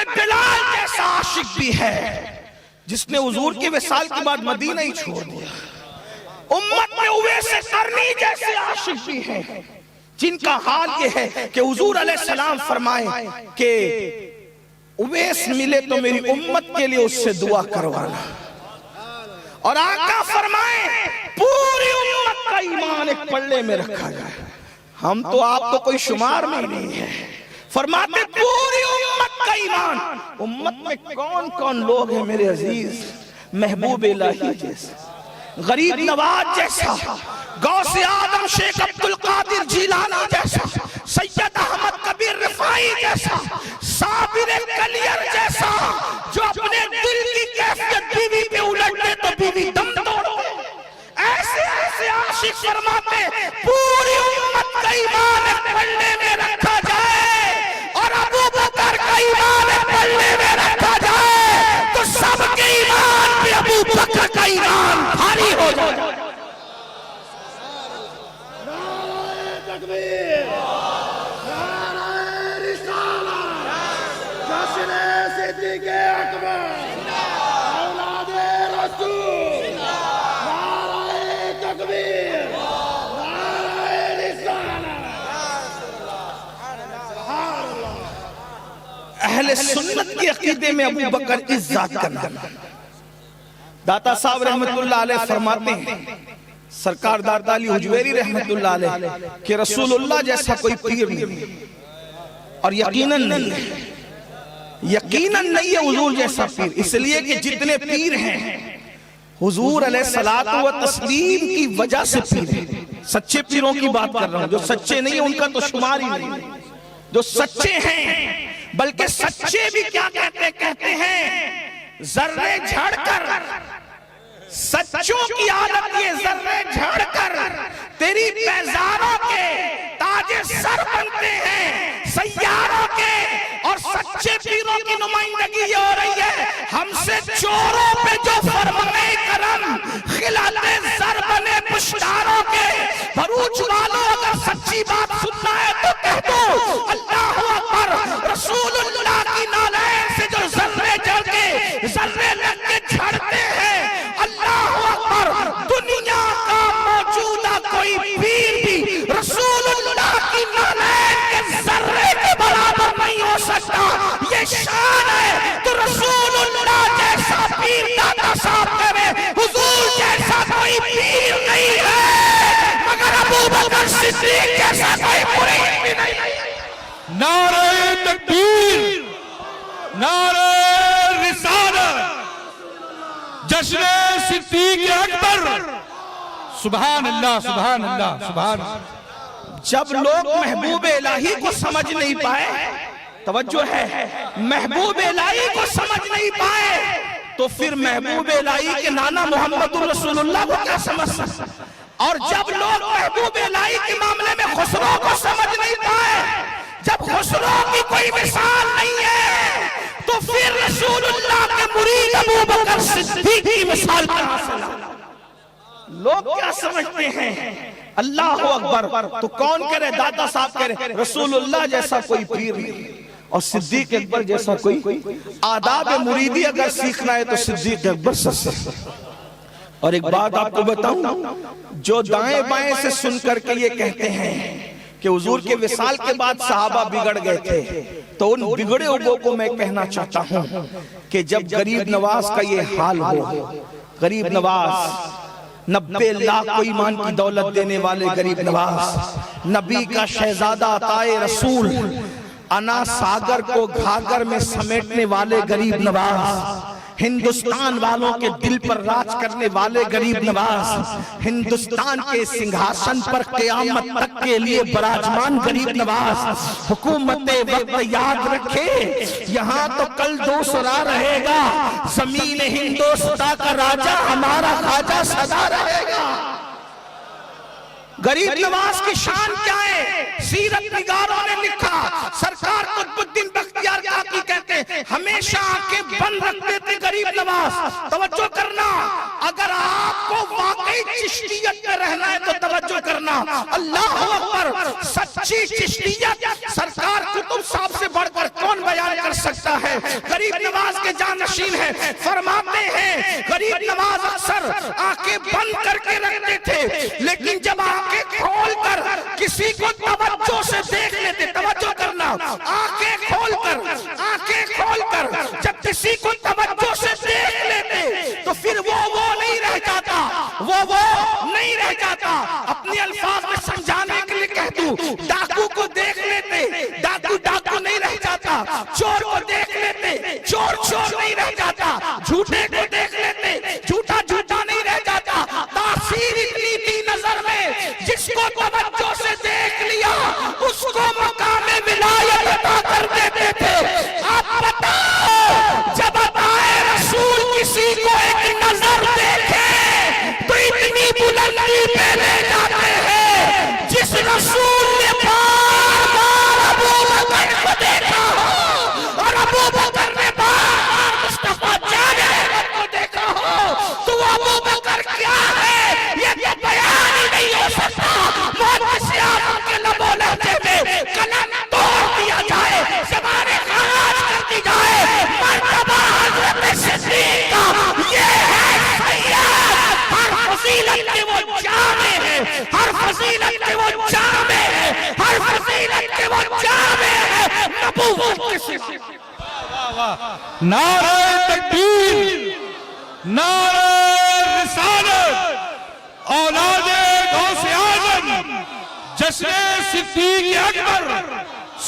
میں بلال جیسا عاشق بھی ہے جس نے حضور کے وصال کے بعد مدینہ ہی چھوڑ دیا. امت میں اویس قرنی جیسے عاشق بھی ہیں جن کا حال یہ ہے کہ حضور علیہ السلام فرمائے کہ اویس ملے تو میری امت کے لیے اس سے دعا کروانا. اور آقا فرمائے پوری امت کا ایمان ایک پلڑے میں رکھا جائے. ہم تو آپ تو کوئی شمار میں نہیں ہے. فرماتے پوری امت کا ایمان. امت میں کون کون لوگ ہیں میرے عزیز؟ محبوب الہی جیسا، غریب نواز جیسا، غوث اعظم شیخ عبد القادر جیلانی جیسا، سید احمد کبیر رفاعی جیسا، صابر کلیر جیسا، جو اپنے دل کی کیفیت بیوی پہ الٹے تو بیوی دم توڑتے. ایسے ایسے عاشق فرماتے پوری امت کا ایمان ایک پلڑے میں رکھا جائے اور ابو بکر کا ایمان ایک پلڑے میں رکھا جائے تو سب کے ایمان پہ ابو بکر کا ایمان بھاری ہو جائے. نعرہ تکبیر، نعرہ رسالت، جشن صدیق اکبر، اولاد رسول، نعرہ تکبیر، نعرہ رسالت. اہل سنت کے عقیدے میں ابو بکر عزت کرنا. داتا صاحب رحمت اللہ علیہ فرماتے ہیں، سرکار داتا علی حجویری رحمت اللہ علیہ کہ رسول اللہ جیسا کوئی پیر نہیں اور یقیناً نہیں ہے، یقیناً نہیں ہے حضور جیسا پیر. اس لیے کہ جتنے پیر ہیں حضور علیہ الصلوۃ والتسلیم کی وجہ سے پیر ہیں. سچے پیروں کی بات کر رہا ہوں، جو سچے نہیں ہیں ان کا تو شمار ہی نہیں. جو سچے ہیں بلکہ سچے بھی کیا کہتے ہیں ذرے جھڑ کر، سچوں کی عادت یہ ذرے جھڑ کر تیری بیزاروں کے تاج سر بنتے ہیں سیاروں کے. اور سچے پیروں کی نمائندگی یہ ہو رہی ہے ہم سے چوروں پہ جو فرمائے کرم خلاتے زر بنے پشتاروں کے. بھروچ والوں اگر سچی بات سننا ہے تو کہہ دو اللہ اکبر. رسول اللہ کی نالین سے جو ذرے جڑ کے ذرے لگ کے جھڑتے ہیں اللہ اکبر. دنیا کا موجودہ کوئی پیر بھی رسول اللہ کی نالین کے ذرے کے برابر نہیں ہو سکتا. یہ شان ہے تو رسول اللہ جیسا پیر داتا صاحب کرے حضور جیسا کوئی پیر نہیں ہے مگر ابو بکر صدیق جیسا کوئی مرید بھی نہیں ہے. نعرہ تکبیر، نعرہ رسالت، جشن صدیق اکبر. سبحان اللہ، سبحان اللہ، سبحان اللہ. جب لوگ محبوب الہی کو سمجھ نہیں پائے، توجہ ہے، محبوب الہی کو سمجھ نہیں پائے تو پھر محبوب الہی کے نانا محمد رسول اللہ کو کیا سمجھ سکتے. اور جب لوگ محبوب الہی کے معاملے میں خسرو کو سمجھ نہیں پائے، جب خسرو کی کوئی مثال نہیں ہے تو پھر رسول اللہ کے مرید ابو بکر صدیق کی مثال کہاں سے لا. لوگ کیا سمجھتے ہیں اللہ اکبر تو کون کرے؟ داتا صاحب کرے رسول اللہ جیسا کوئی پیر نہیں اور صدیق اکبر جیسا کوئی. آداب مریدی اگر سیکھنا ہے تو صدیق اکبر سے. اور ایک بات آپ کو بتاؤں، جو دائیں بائیں سے سن کر کے یہ کہتے ہیں کہ حضور کے وصال کے بعد صحابہ بگڑ گئے تھے، تو ان بگڑے لوگوں کو میں کہنا چاہتا ہوں کہ جب غریب نواز کا یہ حال ہو، غریب نواز 90 لاکھ کو ایمان کی دولت دینے والے غریب نواز، نبی کا شہزادہ عطائے رسول، انا ساگر کو گھاگر میں سمیٹنے والے غریب نواز، ہندوستان والوں کے دل پر راج کرنے والے غریب نواز، ہندوستان کے سنگھاسن پر قیامت تک کے لیے براجمان غریب نواز. حکومت وقت یاد رکھے یہاں تو کل دوسرا رہے گا، زمین ہندوستان کا راجہ ہمارا خواجہ سدا رہے گا. غریب نواز کی شان کیا ہے؟ سیرت نگاروں نے لکھا، سرکار قطب الدین بختیار کاکی کہتے ہیں ہمیشہ آنکھیں بند رکھتے تھے غریب نواز. توجہ کرنا، اگر آپ کو واقعی چشتیت میں رہنا ہے تو توجہ کرنا. اللہ اکبر، سچی چشتیت سرکار قطب صاحب سے بڑھ کر کون بیان کر سکتا ہے. غریب نواز کے جانشین ہے. فرماتے ہیں غریب نواز اکثر آنکھیں بند کر کے رکھتے تھے، لیکن جب آنکھیں کھول کر کسی کو توجہ سے دیکھ لیتے، توجہ کرنا، آنکھیں کھول کر جب کسی کو توجہ سے دیکھ لیتے تو پھر وہ نہیں رہ جاتا، وہ نہیں رہ جاتا. اپنے الفاظ میں سمجھانے کے لیے کہہ دوں، ڈاکو کو دیکھ لیتے، ڈاکو نہیں رہ جاتا. چور کو دیکھ لیتے، چور نہیں رہ جاتا. جھوٹے کو دیکھ لیتے، جھوٹا نہیں رہ جاتا. تاثیر اتنی تھی نظر میں، جس کو توجہ سے دیکھ لیا اس کو مقام ولایت عطا کر دیتے تھے. آپ بتاؤ، جب عطائے رسول کسی کو ایک نظر دیکھے تو اتنی بلندی پہ لے جاتے ہیں جس رسول نے بار ابو بکر کو دیکھا ہو اور ابو بکر نے بار مصطفیٰ جان احمد کو دیکھا ہو تو وہ ابو بکر کیا ہے یہ بیان ہی نہیں ہو سکتا. محدث اعظم کے لب و لہجے میں قلم توڑ دیا جائے، زبان خراج کر دی جائے. مرتبہ حضرت صدیق کا یہ ہے سید. ہر فضیلت کے وہ جامع ہے، ہر فضیلت کے وہ جامع ہے، ہر فضیلت کے وہ جامع ہے. نبوت کے صدیق. نعرہ تکبیر، نعرہ رسالت، اولاد غوث اعظم جشن صدیق اکبر.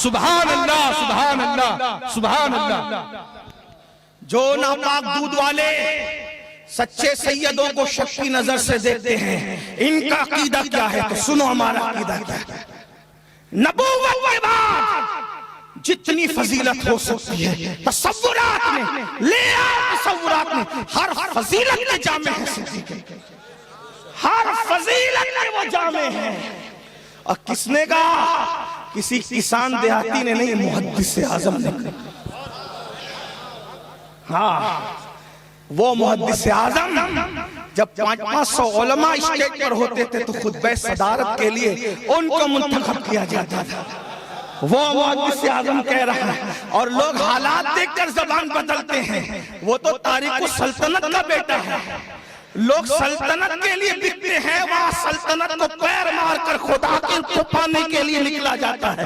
سبحان اللہ، سبحان اللہ، سبحان اللہ. جو ناپاک دودھ والے سچے سیدوں کو شک کی نظر سے دیکھتے ہیں، ان کا عقیدہ کیا ہے؟ تو سنو ہمارا عقیدہ کیا ہے. نبوت کے بعد جتنی فضیلت ہو سکتی ہے تصورات میں لے آؤ، تصورات میں ہر فضیلت کے جامع ہے صدیق، ہر فضیلت کے وہ جامع ہے. اور کس نے کہا؟ کسی کسان دیہاتی نے نہیں، محدث اعظم نے کہا. ہاں، وہ محدث اعظم جب 500 علماء اسٹیج پر ہوتے تھے تو خطبہ صدارت کے لیے ان کو منتخب کیا جاتا تھا. وہ محدث اعظم کہہ رہا ہے اور لوگ حالات دیکھ کر زبان بدلتے ہیں. وہ تو تاریخ السلطنت کا بیٹا ہے. لوگ سلطنت کے لیے بکتے ہیں، وہاں سلطنت کو پیر مار کر خدا کو پانے کے لیے نکلا جاتا ہے.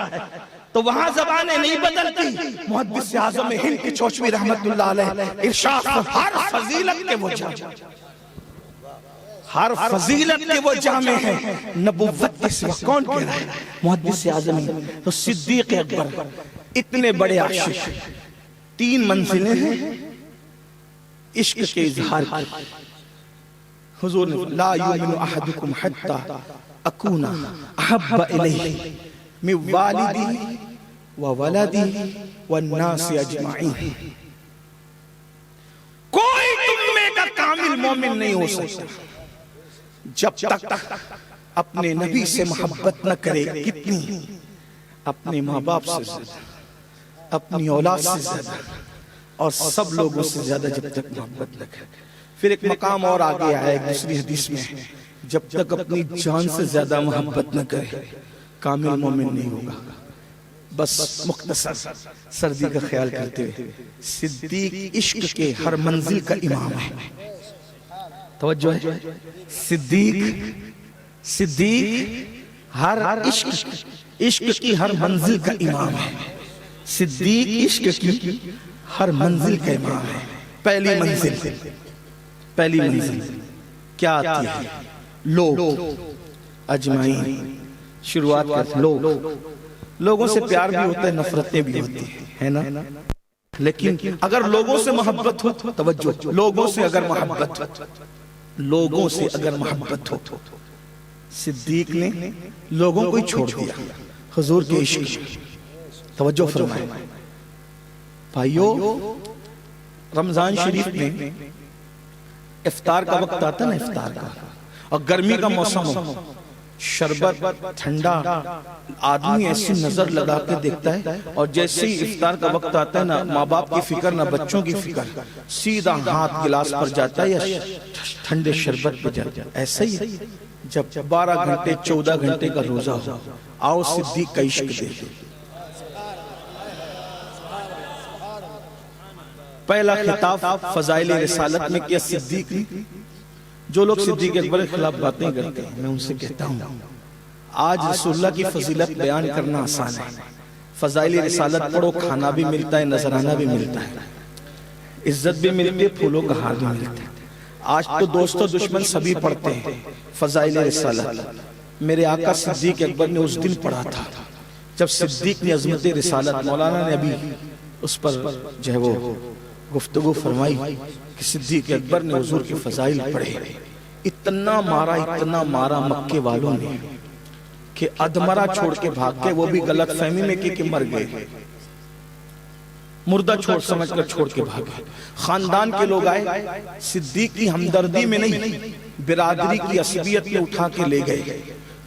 تو وہاں زبانیں نہیں بدلتی. محدث اعظم ہند کی چوچوی رحمت اللہ علیہ ارشاد، ہر فضیلت کے وہ جامع، ہر فضیلت کے وہ جامع ہے. نبوت کے سوا کون کہہ رہا ہے؟ محدث اعظم. تو صدیق اکبر اتنے بڑے عاشق، 3 منزلیں ہیں عشق کے اظہار کی. حضور نے لا یؤمن احدکم حتی اکون احب الیہ من والدی وولدی والناس اجمعین. کوئی تم میں کا کامل مومن نہیں ہو سکتا جب تک اپنے نبی سے محبت نہ کرے. کتنی؟ اپنے ماں باپ سے زیادہ، اپنی اولاد سے زیادہ، اور سب لوگوں سے زیادہ جب تک محبت نہ کرے. پھر ایک مقام اور آگے آیا ایک دوسری حدیث میں، جب تک اپنی جان سے زیادہ محبت نہ کرے کامل مومن نہیں ہوگا. بس مختصر سردی کا خیال کرتے ہوئے، صدیق عشق کے ہر منزل کا امام ہے. توجہ ہے، صدیق ہر عشق کی ہر منزل کا امام ہے. صدیق عشق کی ہر منزل کا امام ہے. پہلی منزل کیا آتی ہے؟ لوگ اجمعین. شروعات کرتے لوگوں سے پیار بھی ہوتا ہے، نفرتیں بھی ہوتی ہیں نا. لیکن اگر لوگوں سے محبت ہو، توجہ، لوگوں سے اگر محبت ہو، صدیق نے لوگوں کو ہی چھوڑ دیا حضور کے عشق. توجہ فرمائیں بھائیو، رمضان شریف میں افطار کا وقت آتا ہے نا، افطار کا، اور گرمی کا موسم ہو، شربت ٹھنڈا، آدمی ایسی نظر لگا کے دیکھتا ہے، اور جیسے ہی افطار کا وقت آتا ہے نا، ماں باپ کی فکر نہ بچوں کی فکر، سیدھا ہاتھ گلاس پر جاتا ہے یا ٹھنڈے شربت پہ جاتا ہے. ایسا ہی جب 12 گھنٹے 14 گھنٹے کا روزہ ہو، آؤ صدیق کا عشق دیکھیں. پہلا خطاب فضائل رسالت میں کیا صدیق نے. جو لوگ صدیق اکبر کے خلاف باتیں کرتے ہیں میں ان سے کہتا ہوں آج رسول اللہ کی فضیلت بیان کرنا آسان ہے. فضائل رسالت پڑھو، کھانا بھی ملتا ہے، نذرانہ بھی ملتا ہے، عزت بھی ملتی ہے، پھولوں کا ہار بھی ملتا ہے. آج تو دوست و دشمن سبھی پڑھتے ہیں فضائل رسالت. میرے آقا صدیق اکبر نے اس دن پڑھا تھا جب صدیق نے عظمت رسالت، مولانا نے ابھی اس پر جو ہے وہ گفتگو فرمائی کہ صدیق اکبر نے حضور کے فضائل پڑھے. اتنا مارا مکے والوں نے کہ ادمرہ چھوڑ کے بھاگ کے، وہ بھی غلط فہمی میں کہ مر گئے، مردہ چھوڑ سمجھ کر چھوڑ کے بھاگے. خاندان کے لوگ آئے، صدیق کی ہمدردی میں نہیں برادری کی عصبیت میں اٹھا کے لے گئے.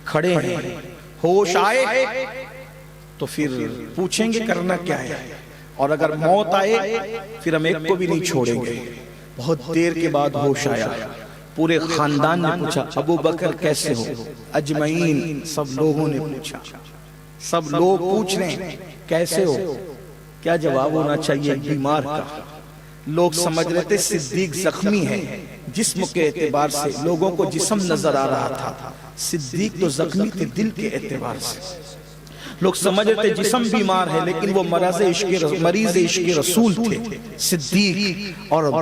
کھڑے ہیں، ہوش آئے تو پھر پوچھیں گے کرنا کیا ہے، اور اگر موت آئے پھر ہم ایک کو بھی نہیں چھوڑیں گے. بہت دیر کے بعد ہوش آیا، پورے خاندان نے پوچھا ابو بکر کیسے ہو؟ اجمعین سب لوگوں نے پوچھا، سب لوگ پوچھ رہے ہیں کیسے ہو. کیا جواب ہونا چاہیے؟ بیمار کا. لوگ سمجھ رہے تھے صدیق زخمی ہے، جسم کے اعتبار سے لوگوں کو جسم نظر آ رہا تھا، صدیق تو زخمی تھے دل کے اعتبار سے. لوگ سمجھ رہے تھے جسم بیمار ہے لیکن وہ مریض عشق رسول تھے صدیق. اور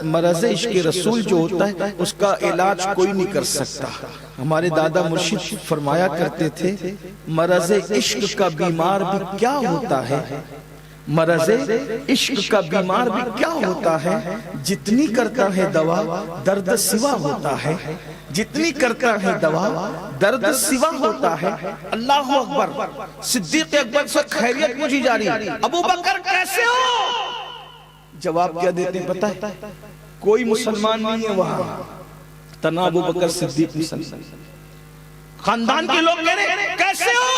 مرض عشق رسول جو ہوتا ہے اس کا علاج کوئی نہیں کر سکتا. ہمارے دادا مرشد فرمایا کرتے تھے مرض عشق کا بیمار بھی کیا ہوتا ہے، مرض عشق کا بیمار بھی کیا ہوتا ہے، جتنی کرتا ہے دوا درد سوا ہوتا ہے، جتنی کرتا ہے دوا درد سوا ہوتا ہے. اللہ اکبر. صدیق اکبر سے خیریت پوچھی جا رہی، ابو بکر کیسے ہو؟ جواب کیا دیتے ہیں پتہ ہے؟ کوئی مسلمان نہیں ہے وہاں، تنہا ابو بکر صدیق مسلمان. خاندان کے لوگ کہہ رہے ہیں کیسے ہو؟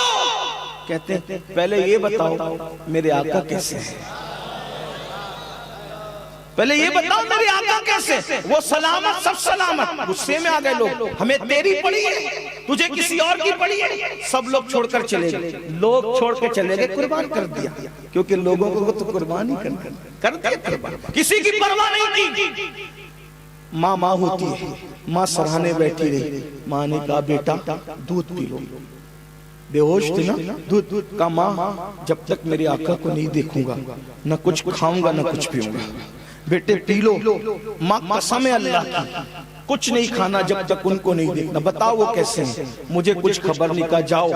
کہتے ہیں پہلے یہ بتاؤ میرے آقا کیسے ہیں، پہلے یہ بتاؤ میرے آقا کیسے. وہ سلامت، سب سلامت. غصے میں آ گئے لوگ، ہمیں تیری پڑی ہے، تجھے کسی اور کی پڑی ہے. سب لوگ چھوڑ کر چلے گئے، لوگ چھوڑ کے چلے گئے، قربان کر دیا. کیونکہ لوگوں کو تو قربان ہی کر دیا، قربان کسی کی پرواہ نہیں کی. ماں ہوتی ہے، ماں سرہانے بیٹھی رہی. ماں نے کہا بیٹا دودھ پی لو. بے ہوش تھی نا، دودھ کا. ماں جب تک میرے آقا کو نہیں دیکھوں گا نہ کچھ کھاؤں گا نہ کچھ پیوں گا. بیٹے پی لو. ماں قسم ہے اللہ کی کچھ نہیں کھانا جب تک ان کو نہیں دیکھنا. بتاؤ وہ کیسے ہیں؟ مجھے کچھ خبر نہیں. کہا جاؤ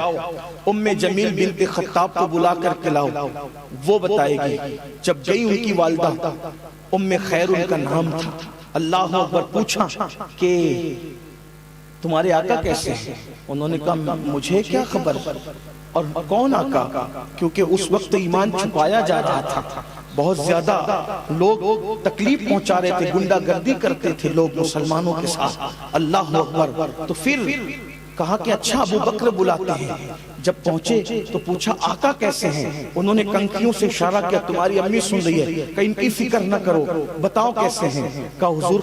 ام جمیل بنت خطاب کو بلا کر کے لاؤ، وہ بتائے گی. جب گئی ان کی والدہ ام خیر ان کا نام تھا. اللہ اکبر. پوچھا کہ تمہارے آقا کیسے ہیں؟ انہوں نے کہا مجھے کیا خبر، اور کون آقا؟ کیونکہ اس وقت ایمان چھپایا جا رہا تھا، بہت زیادہ لوگ تکلیف پہنچا رہے تھے، گنڈا گردی کرتے تھے لوگ مسلمانوں کے ساتھ. اللہ اکبر. تو پھر کہا کہ اچھا ابو بکر بلاتے ہیں. جب پہنچے تو پوچھا آقا کیسے ہیں؟ انہوں نے کنکھیوں سے اشارہ کیا تمہاری امی سن رہی ہے، کہ ان کی فکر نہ کرو، بتاؤ کیسے ہیں؟ کہا حضور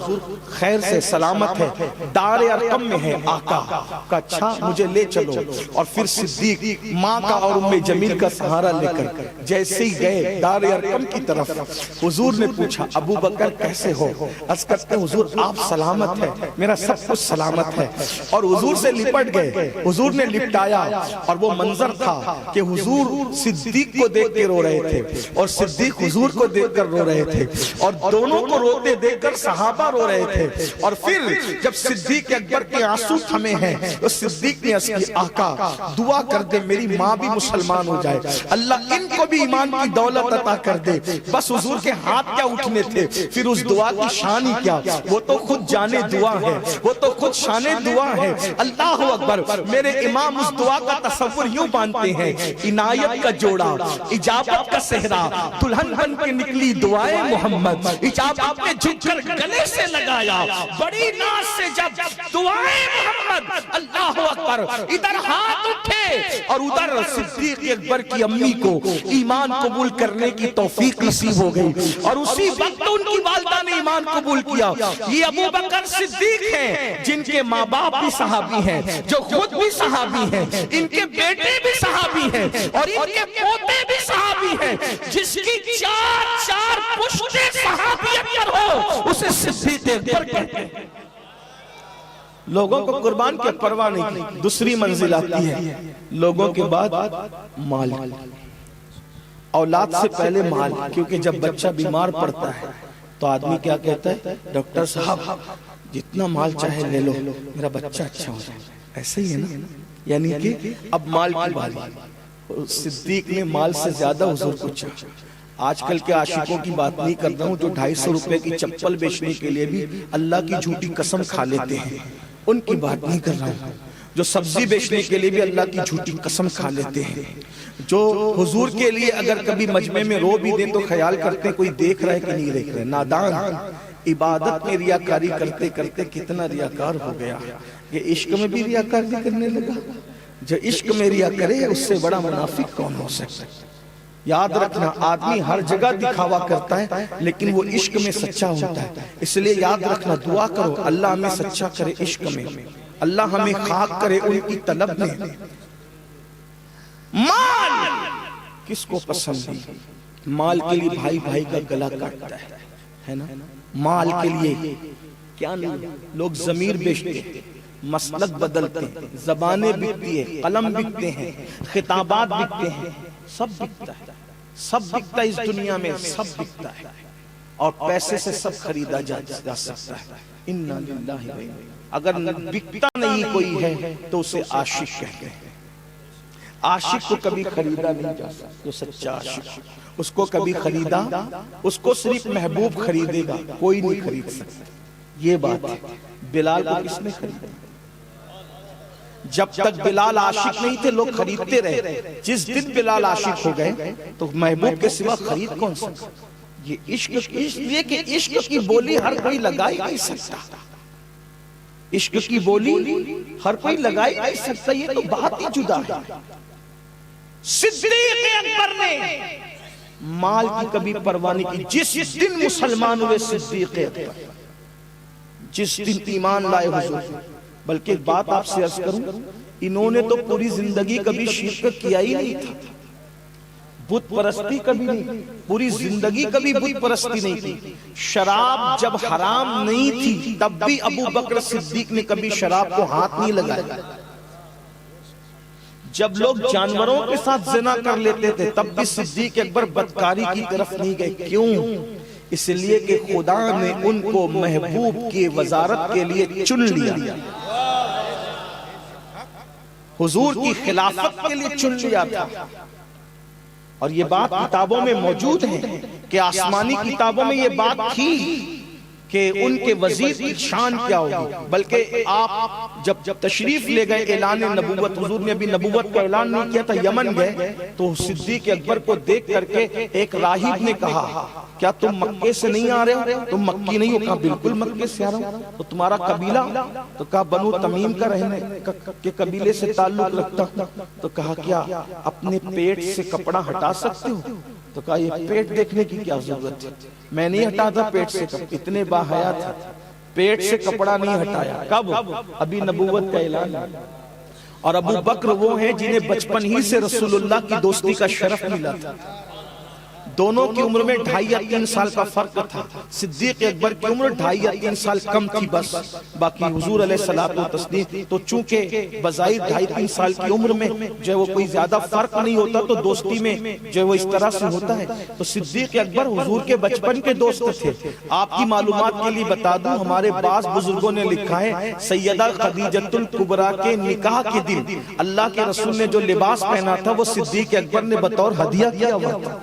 خیر سے سلامت ہے، دار ارقم میں ہے آقا. کہا اچھا مجھے لے چلو. اور پھر صدیق ماں کا اور ام جمیل کا سہارا لے کر جیسے ہی گئے دار ارقم کی طرف، حضور نے پوچھا ابو بکر کیسے ہو؟ عرض کرتے ہیں حضور آپ سلامت ہے، میرا سب کچھ سلامت ہے. اور حضور سے لپٹ گئے. حضور نے لپٹایا اور وہ منظر تھا کہ حضور صدیق کو دیکھ کے رو رہے تھے اور صدیق حضور کو دیکھ کر رو رہے تھے، اور دونوں کو روتے دیکھ کر صحابہ رو رہے تھے. اور پھر جب صدیق اکبر کے آنسو تھمے ہیں تو صدیق نے عرض کی آقا دعا کر دے میری ماں بھی مسلمان ہو جائے، اللہ ان کو بھی ایمان کی دولت عطا کر دے. بس حضور کے ہاتھ کیا اٹھنے تھے، پھر اس دعا کی شان ہی کیا. وہ تو خود جانے دعا ہے، وہ تو خود شان دعا ہے. اللہ اکبر. میرے امام اس دعا کا تصور یوں باندھتے ہیں، عنایت کا جوڑا، اجابت کا صحرا، دلہن بن کے نکلی دعائے محمد، اجابت نے جھک کر گلے سے لگایا، بڑی ناز سے جب دعائے محمد. اللہ اکبر. ادھر ہاتھ اٹھے اور ادھر صدیق اکبر کی امی کو ایمان قبول کرنے کی توفیق نصیب ہو گئی، اور اسی وقت ان کی والدہ نے ایمان قبول کیا. یہ ابو بکر صدیق ہیں جن کے ماں باپ بھی صحابی ہیں، جو خود بھی صحابی ہیں، ان کے بیٹے بھی صحابی ہیں اور ان کے پوتے بھی صحابی ہیں، جس کی چار پشت صحابیت پر ہو اسے صدیق اکبر کہتے ہیں۔ لوگوں کو قربان کیا پرواہ نہیں کی۔ دوسری منزل آتی ہے لوگوں کے بعد مال، اولاد سے پہلے مال، کیونکہ جب بچہ بیمار پڑتا ہے تو آدمی کیا کہتا ہے، ڈاکٹر صاحب جتنا مال چاہے لے لو میرا بچہ اچھا ہو جائے، ایسے ہی ہے نا، یعنی کہ اب مال کی باری۔ صدیق نے مال سے زیادہ حضور کو چاہا۔ آج کل کے عاشقوں کی بات نہیں کر رہا ہوں جو 250 روپے کی چپل بیچنے کے لیے بھی اللہ کی جھوٹی قسم کھا لیتے ہیں، ان کی بات نہیں کر رہا ہوں۔ جو سبزی بیچنے کے لیے بھی اللہ کی جھوٹی قسم کھا لیتے ہیں، جو حضور کے لیے اگر کبھی مجمع میں رو بھی دیں تو خیال کرتے ہیں کوئی دیکھ رہا ہے کہ نہیں دیکھ رہے۔ نادان عبادت میں ریاکاری کرتے کرتے کتنا ریاکار ہو گیا۔ یہ عشق میں بھی ریاکاری کرنے لگا۔ جو عشق میں ریا کرے اس سے بڑا منافق کون ہو سکتا ہے؟ یاد رکھنا، آدمی ہر جگہ دکھاوا کرتا ہے لیکن وہ عشق میں سچا ہوتا ہے۔ اس لیے یاد رکھنا، دعا کرو اللہ ہمیں سچا کرے عشق میں، اللہ ہمیں خاک کرے ان کی طلب میں۔ مال کس کو پسند ہے؟ مال کے لیے بھائی بھائی کا گلا کاٹتا ہے نا؟ مال کے لیے کیا نہیں، لوگ ضمیر بیچتے ہیں، مسلک بدلتے ہیں، زبانیں بکتی ہیں، قلم بکتے ہیں، خطابات بکتے ہیں، سب بکتا ہے، سب بکتا ہے اس دنیا میں، سب بکتا ہے، اور پیسے سے سب خریدا جا سکتا ہے۔ اِنَّا لِلَّهِ وَإِنَّا، اگر بکتا نہیں کوئی ہے تو اسے عاشق کہتے ہیں۔ عاشق کو کبھی خریدا نہیں جا سکتا، جو سچا عاشق اس کو کبھی خریدا، اس کو صرف محبوب خریدے گا، کوئی نہیں خرید سکتا۔ یہ بات ہے۔ بلال کو کس نے خریدا؟ جب تک بلال عاشق نہیں تھے لوگ خریدتے رہے، جس دن بلال عاشق ہو گئے تو محبوب کے سوا خرید کون سکتا؟ یہ عشق، اس لیے کہ عشق کی بولی ہر کوئی لگائی نہیں سکتا، عشق کی بولی ہر کوئی لگائی نہیں سکتا، یہ تو بات ہی جدا ہے۔ صدیق اکبر نے مال کی کبھی پرواہ نہیں کی۔ جس دن مسلمان ہوئے صدیق اکبر، جس دن ایمان لائے حضور، بلکہ ایک بات آپ سے عرض کروں، انہوں نے تو پوری زندگی کبھی شرک کیا ہی نہیں تھا، بت پرستی کبھی نہیں، پوری زندگی کبھی بت پرستی نہیں تھی۔ شراب جب حرام نہیں تھی تب بھی ابو بکر صدیق نے کبھی شراب کو ہاتھ نہیں لگایا۔ جب لوگ جانوروں کے ساتھ زنا کر لیتے تھے تب بھی صدیق اکبر بدکاری کی طرف نہیں گئے۔ کیوں؟ اس لیے کہ خدا نے ان کو محبوب کی وزارت کے لیے چن لیا، حضور کی خلافت کے لیے چن لیا تھا۔ اور یہ بات کتابوں میں موجود ہے کہ آسمانی کتابوں میں یہ بات تھی کہ ان کے وزیر کی شان کیا ہوگی۔ بلکہ آپ جب تشریف لے گئے اعلان نبوت، حضور نے ابھی نبوت کا اعلان نہیں کیا تھا، یمن گئے تو صدیق اکبر کو دیکھ کر کے ایک راہب نے کہا کیا تم مکے سے نہیں آ رہے ہو؟ تم مکی نہیں ہو؟ کہا بالکل مکے سے آ رہا ہوں۔ تو تمہارا قبیلہ؟ تو کہا بنو تمیم کا رہنے کے قبیلے سے تعلق رکھتا ہوں۔ تو کہا کیا اپنے پیٹ سے کپڑا ہٹا سکتے ہو؟ تو کہا یہ پیٹ دیکھنے کی کیا ضرورت ہے، میں نہیں ہٹاتا پیٹ سے کپڑا، اتنے باحیا تھا، پیٹ سے کپڑا نہیں ہٹایا۔ کب؟ ابھی نبوت کا اعلان۔ اور ابو بکر وہ ہیں جنہیں بچپن ہی سے رسول اللہ کی دوستی کا شرف ملا تھا۔ دونوں کی عمر میں 2.5 یا 3 سال کا فرق تھا۔ صدیق اکبر کی عمر 2.5 یا 3 سال کم تھی بس، باقی حضور علیہ الصلوۃ والتسلیم تو چونکہ بظاہر 2.5-3 سال کی عمر میں جو وہ کوئی زیادہ فرق نہیں ہوتا تو دوستی میں جو وہ اس طرح سے ہوتا ہے۔ تو صدیق اکبر حضور کے بچپن کے دوست تھے۔ آپ کی معلومات کے لیے بتا دوں، ہمارے بعض بزرگوں نے لکھا ہے سیدہ خدیجۃ الکبریٰ کے نکاح کے دن اللہ کے رسول نے جو لباس پہنا تھا وہ صدیق اکبر نے بطور ہدیہ کیا ہوا تھا۔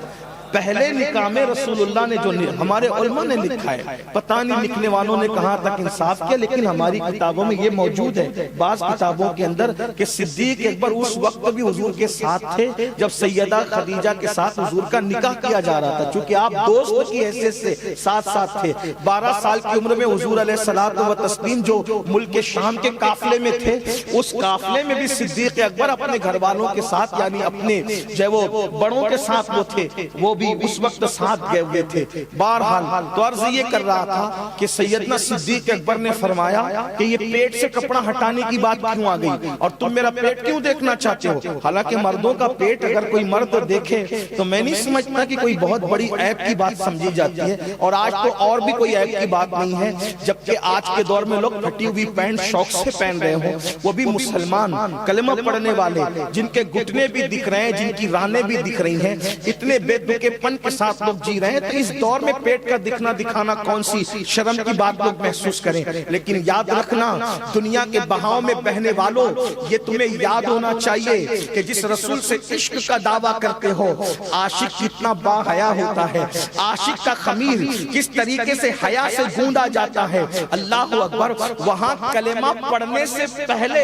پہلے نکاح میں رسول اللہ نے جو ہمارے علماء نے لکھا ہے، پتہ نہیں لکھنے والوں نے کہاں تک انصاف کیا، لیکن ہماری کتابوں میں یہ موجود ہے بعض کتابوں کے اندر کہ صدیق اکبر اس وقت بھی حضور کے ساتھ تھے جب سیدہ خدیجہ کے ساتھ حضور کا نکاح کیا جا رہا تھا، چونکہ آپ دوست کی حیثیت سے ساتھ ساتھ تھے۔ 12 سال کی عمر میں حضور علیہ الصلوۃ والتسلیم جو ملک شام کے قافلے میں تھے، اس قافلے میں بھی صدیق اکبر اپنے گھر والوں کے ساتھ یعنی اپنے جو وہ بڑوں کے ساتھ وہ تھے، وہ بھی اس وقت ساتھ گئے ہوئے تھے. بہرحال تو عرض یہ کر رہا تھا کہ سیدنا صدیق اکبر نے فرمایا کہ یہ پیٹ سے کپڑا ہٹانے کی بات کیوں آ گئی اور تم میرا پیٹ کیوں دیکھنا چاہتے ہو؟ حالانکہ مردوں کا پیٹ اگر کوئی مرد دیکھے تو میں نہیں سمجھتا کہ کوئی بہت بڑی عیب کی بات سمجھی جاتی ہے, اور آج تو اور بھی کوئی عیب کی بات نہیں ہے, جبکہ آج کے دور میں لوگ پھٹی ہوئی پینٹ شوق سے پہن رہے ہوں, وہ بھی مسلمان کلمہ پڑھنے والے جن کے گھٹنے بھی دکھ رہے ہیں, جن کی رانیں بھی دکھ رہی ہیں, اتنے بے دکے پن کے ساتھ لوگ جی رہے ہیں. تو اس دور میں پیٹ کا دکھنا دکھانا کون سی شرم کی بات لوگ محسوس کریں. لیکن یاد رکھنا دنیا کے بہاؤ میں بہنے والوں, یہ تمہیں یاد ہونا چاہیے کہ جس رسول سے عشق کا دعویٰ کرتے ہو عاشق کتنا با حیا ہوتا ہے, عاشق کا خمیر کس طریقے سے حیا سے گوندا جاتا ہے. اللہ اکبر. وہاں کلمہ پڑھنے سے پہلے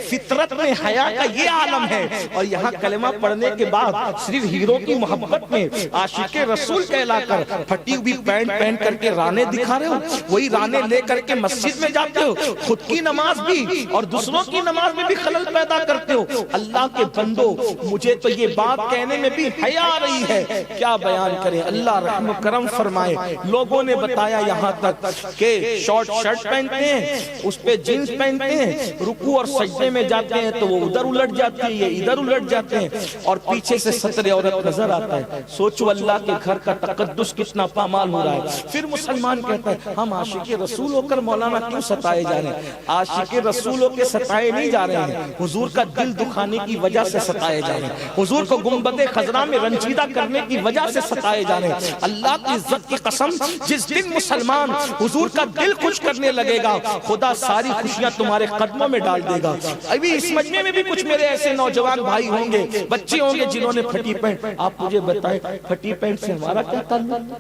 فطرت میں حیا کا یہ عالم ہے, اور یہاں کلمہ پڑھنے کے بعد صرف ہیرو کی محبت میں عاشق رسول کہلا کر پھٹی ہوئی پینٹ پہن کر کے رانے دکھا رہے ہو, وہی رانے لے کر کے مسجد میں جاتے ہو, خود کی نماز بھی اور دوسروں کی نماز میں بھی خلل پیدا کرتے ہو. اللہ کے بندو مجھے تو یہ بات کہنے میں بھی حیا آ رہی ہے, کیا بیان کریں. اللہ رحم و کرم فرمائے. لوگوں نے بتایا یہاں تک کہ شارٹ شرٹ پہنتے ہیں, اس پہ جینز پہنتے ہیں, رکوع اور سجدے میں جاتے ہیں تو وہ ادھر الٹ جاتی ہے, یہ ادھر الٹ جاتے ہیں, اور پیچھے سے ستر عورت نظر آتا ہے. سوچو اللہ کے گھر کا تقدس کتنا پامال ہو رہا ہے. پھر مسلمان کہتا ہے ہم عاشق رسول ہو کر مولانا کیوں ستائے جا رہے ہیں؟ عاشق رسول ہو کے ستائے نہیں جا رہے ہیں, حضور کا دل دکھانے کی وجہ سے ستائے جا رہے ہیں, حضور کو گنبد خضرا میں رنجیدہ کرنے کی وجہ سے ستائے جا رہے ہیں. اللہ کی عزت کی قسم, جس دن مسلمان حضور کا دل خوش کرنے لگے گا خدا ساری خوشیاں تمہارے قدموں میں ڈال دے گا. ابھی اس مجمع میں بھی کچھ میرے ایسے نوجوان بھائی ہوں گے, بچے ہوں گے جنہوں نے پھٹی پینٹ. آپ مجھے بتائیں پھٹی پینٹ سے ہمارا کیا تعلق؟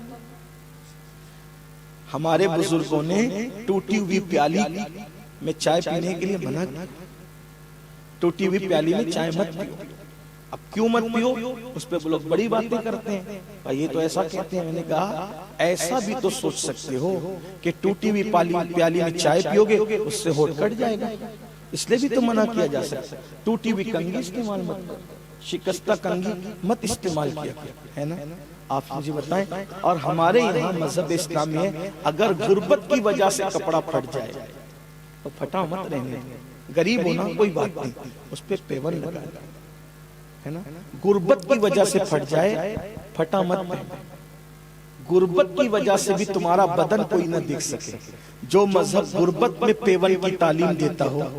ہمارے بزرگوں نے ٹوٹی ہوئی پیالی میں چائے پینے کے لیے منع کیا. ٹوٹی ہوئی پیالی میں چائے مت پیو. اب کیوں مت پیو؟ اس پہ لوگ بڑی باتیں کرتے ہیں, یہ تو ایسا کہتے ہیں. میں نے کہا ایسا بھی تو سوچ سکتے ہو کہ ٹوٹی ہوئی پیالی میں چائے پیو گے اس سے ہونٹ کٹ جائے گا, اس لیے بھی تو منع کیا جا سکتا. ٹوٹی ہوئی کنگھی استعمال مت کرو, شکستہ کنگھی مت استعمال کیا ہے نا. آپ مجھے بتائیں. اور ہمارے یہاں مذہب اسلامی ہے اگر غربت کی وجہ سے کپڑا پھٹ جائے تو پھٹا مت رہنے, غریب ہونا کوئی بات نہیں, اس پہ پیون لگا ہے نا. غربت کی وجہ سے پھٹ جائے پھٹا مت پہنے. غربت کی وجہ سے بھی تمہارا بدن کوئی نہ دیکھ سکے. جو مذہب غربت میں پیون کی تعلیم دیتا ہو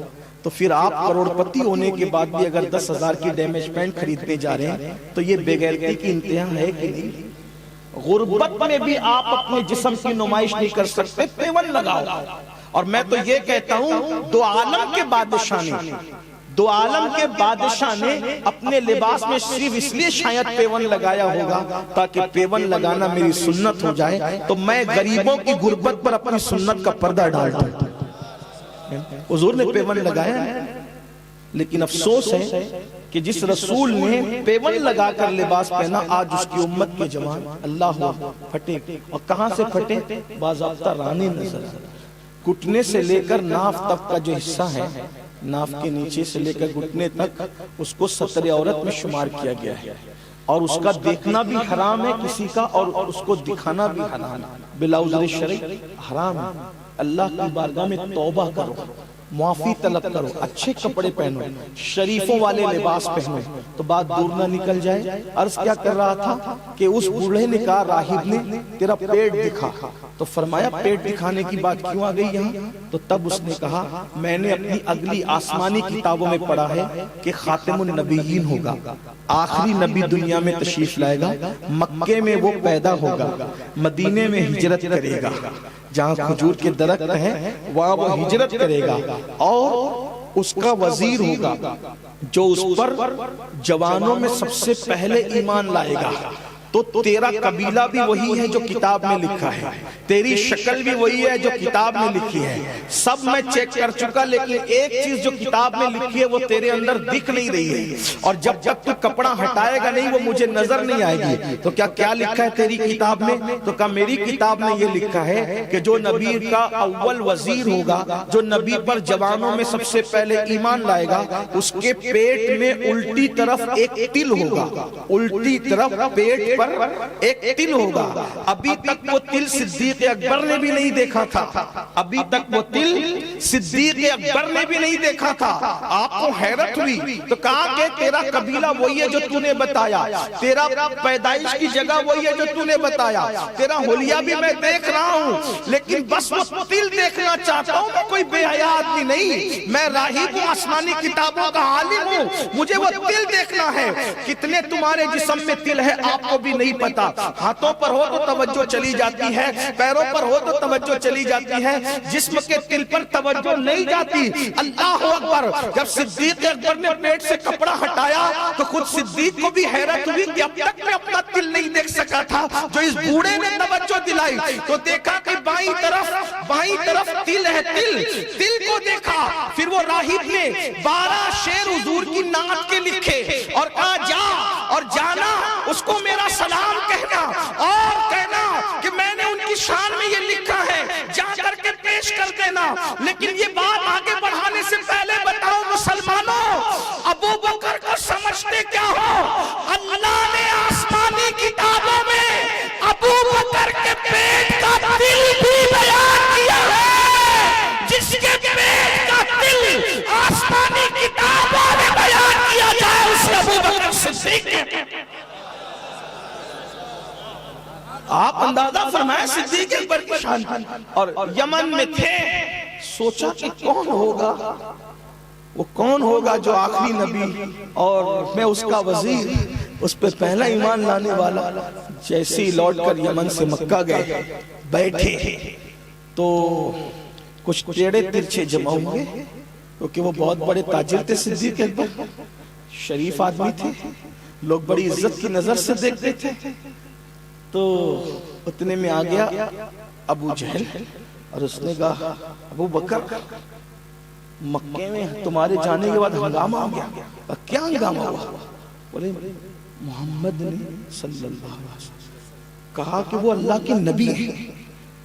تو پھر آپ کروڑ پتی ہونے کے بعد بھی اگر 10,000 کی ڈیمیج پینٹ خریدنے جا رہے ہیں تو یہ بے غیرتی کی انتہا ہے کہ نہیں؟ غربت میں بھی آپ اپنے جسم کی نمائش نہیں کر سکتے, پیون لگاؤ. اور میں تو یہ کہتا ہوں دو عالم کے بادشاہ نے اپنے لباس میں صرف اس لیے شاید پیون لگایا ہوگا تاکہ پیون لگانا میری سنت ہو جائے, تو میں غریبوں کی غربت پر اپنی سنت کا پردہ ڈال دوں. حضور نے پیون لگایا ہے, لیکن افسوس ہے کہ جس رسول نے پیون لگا کر لباس پہنا آج اس کی امت کے جوان اللہ پھٹے. اور کہاں سے پھٹے؟ باضابطہ رانے نظر, گھٹنے سے لے کر ناف تک کا جو حصہ ہے, ناف کے نیچے سے لے کر گھٹنے تک, اس کو ستر عورت میں شمار کیا گیا ہے. اور اس کا دیکھنا بھی حرام ہے کسی کا, اور اس کو دکھانا بھی حرام ہے, بلا عذر شرعی حرام ہے. اللہ کی بارگاہ میں توبہ کرو, معافی طلب کرو, اچھے کپڑے پہنو, شریفوں والے لباس پہنو تو بات دور نہ نکل جائے. عرض کیا کر رہا تھا کہ اس بوڑھے نے کہا راہب نے تیرا پیٹ دکھا, تو فرمایا پیٹ دکھانے کی بات کیوں آ گئی یہاں؟ تو تب اس نے کہا میں نے اپنی اگلی آسمانی کتابوں میں پڑھا ہے کہ خاتم النبیین ہوگا, آخری نبی دنیا میں تشریف لائے گا, مکے میں وہ پیدا ہوگا, مدینے میں ہجرت کرے گا, جہاں کھجور کے درخت ہیں وہاں وہ ہجرت کرے گا, اور اس کا وزیر ہوگا جو اس پر جوانوں میں سب سے پہلے ایمان لائے گا. تو تیرا قبیلہ بھی وہی ہے جو کتاب میں لکھا ہے, تیری شکل بھی وہی ہے جو کتاب میں لکھی ہے, سب میں چیک کر چکا, لیکن ایک چیز جو کتاب میں لکھی ہے وہ تیرے اندر دکھ نہیں رہی ہے, اور جب تو کپڑا ہٹائے گا نہیں وہ مجھے نظر نہیں آئے گی. تو کیا لکھا ہے تیری کتاب میں؟ تو کہا میری کتاب میں یہ لکھا ہے کہ جو نبی کا اول وزیر ہوگا, جو نبی پر جوانوں میں سب سے پہلے ایمان لائے گا, اس کے پیٹ میں الٹی طرف ایک تل ہوگا, الٹی طرف پیٹ پر پر ایک تل ہوگا. ابھی تک وہ تل صدیق اکبر نے بھی نہیں دیکھا تھا. ابھی تک وہ تل صدیق اکبر نے بھی نہیں دیکھا تھا. آپ کو حیرت ہوئی تو کہا کہ تیرا قبیلہ وہی ہے جو تو نے بتایا, تیرا پیدائش کی جگہ وہی ہے جو تو نے بتایا, تیرا حلیہ بھی میں دیکھ رہا ہوں, لیکن بس وہ تل دیکھنا چاہتا ہوں. میں کوئی بے حیا آدمی نہیں, میں راہب ہوں, آسمانی کتابوں کا عالم ہوں, مجھے وہ تل دیکھنا ہے. کتنے تمہارے جسم میں تل ہے آپ کو بھی نہیں پتا. ہاتھوں پر ہو تو توجہ چلی جاتی ہے, پیروں پر ہو تو توجہ چلی جاتی ہے, جسم کے تل پر توجہ نہیں جاتی. اللہ اکبر. جب صدیق اکبر نے پیٹ سے کپڑا ہٹایا تو خود صدیق کو بھی حیرت ہوئی کہ اب تک میں اپنا تل نہیں دیکھ سکا تھا. جو اس بوڑھے نے توجہ دلائی تو دیکھا کہ بائیں طرف تل ہے. تل کو دیکھا. پھر وہ راہب نے 12 شعر حضور کی نعت کے لکھے اور کہا جا اور جانا اس کو میرا سلام کہنا اور کہنا کہ میں نے ان کی شان میں یہ لکھا ہے, جا کر کے پیش کر دینا. لیکن یہ بات آگے بڑھانے سے پہلے بتاؤ مسلمانوں, ابو بکر کو سمجھتے کیا ہو؟ اللہ نے آسمانی کتابوں میں ابو بکر کے پیٹ کا دل بھی بیان کیا ہے. جس کے پیٹ کا دل آسمانی کتابوں میں بیان کیا جائے اسے ابو بکر صدیق کہتے ہیں. آپ اندازہ فرمائیں صدیق اکبر کی شان. اور یمن میں تھے, سوچا کہ کون ہوگا, وہ کون ہوگا جو آخری نبی اور میں اس کا وزیر, اس پہ پہلا ایمان لانے والا. جیسے ہی لوٹ کر یمن سے مکہ گئے, بیٹھے تو کچھ ٹیڑے ترچھے جمع ہوئے, کیونکہ وہ بہت بڑے تاجر تھے. صدیق اکبر شریف آدمی تھے, لوگ بڑی عزت کی نظر سے دیکھتے تھے. تو اتنے میں آ گیا ابو جہل اور اس نے کہا ابو بکر مکے میں تمہارے جانے کے بعد ہنگامہ آ گیا. کیا ہنگامہ ہوا؟ بولے محمد نے صلی اللہ علیہ وسلم کہا کہ وہ اللہ کے نبی ہیں.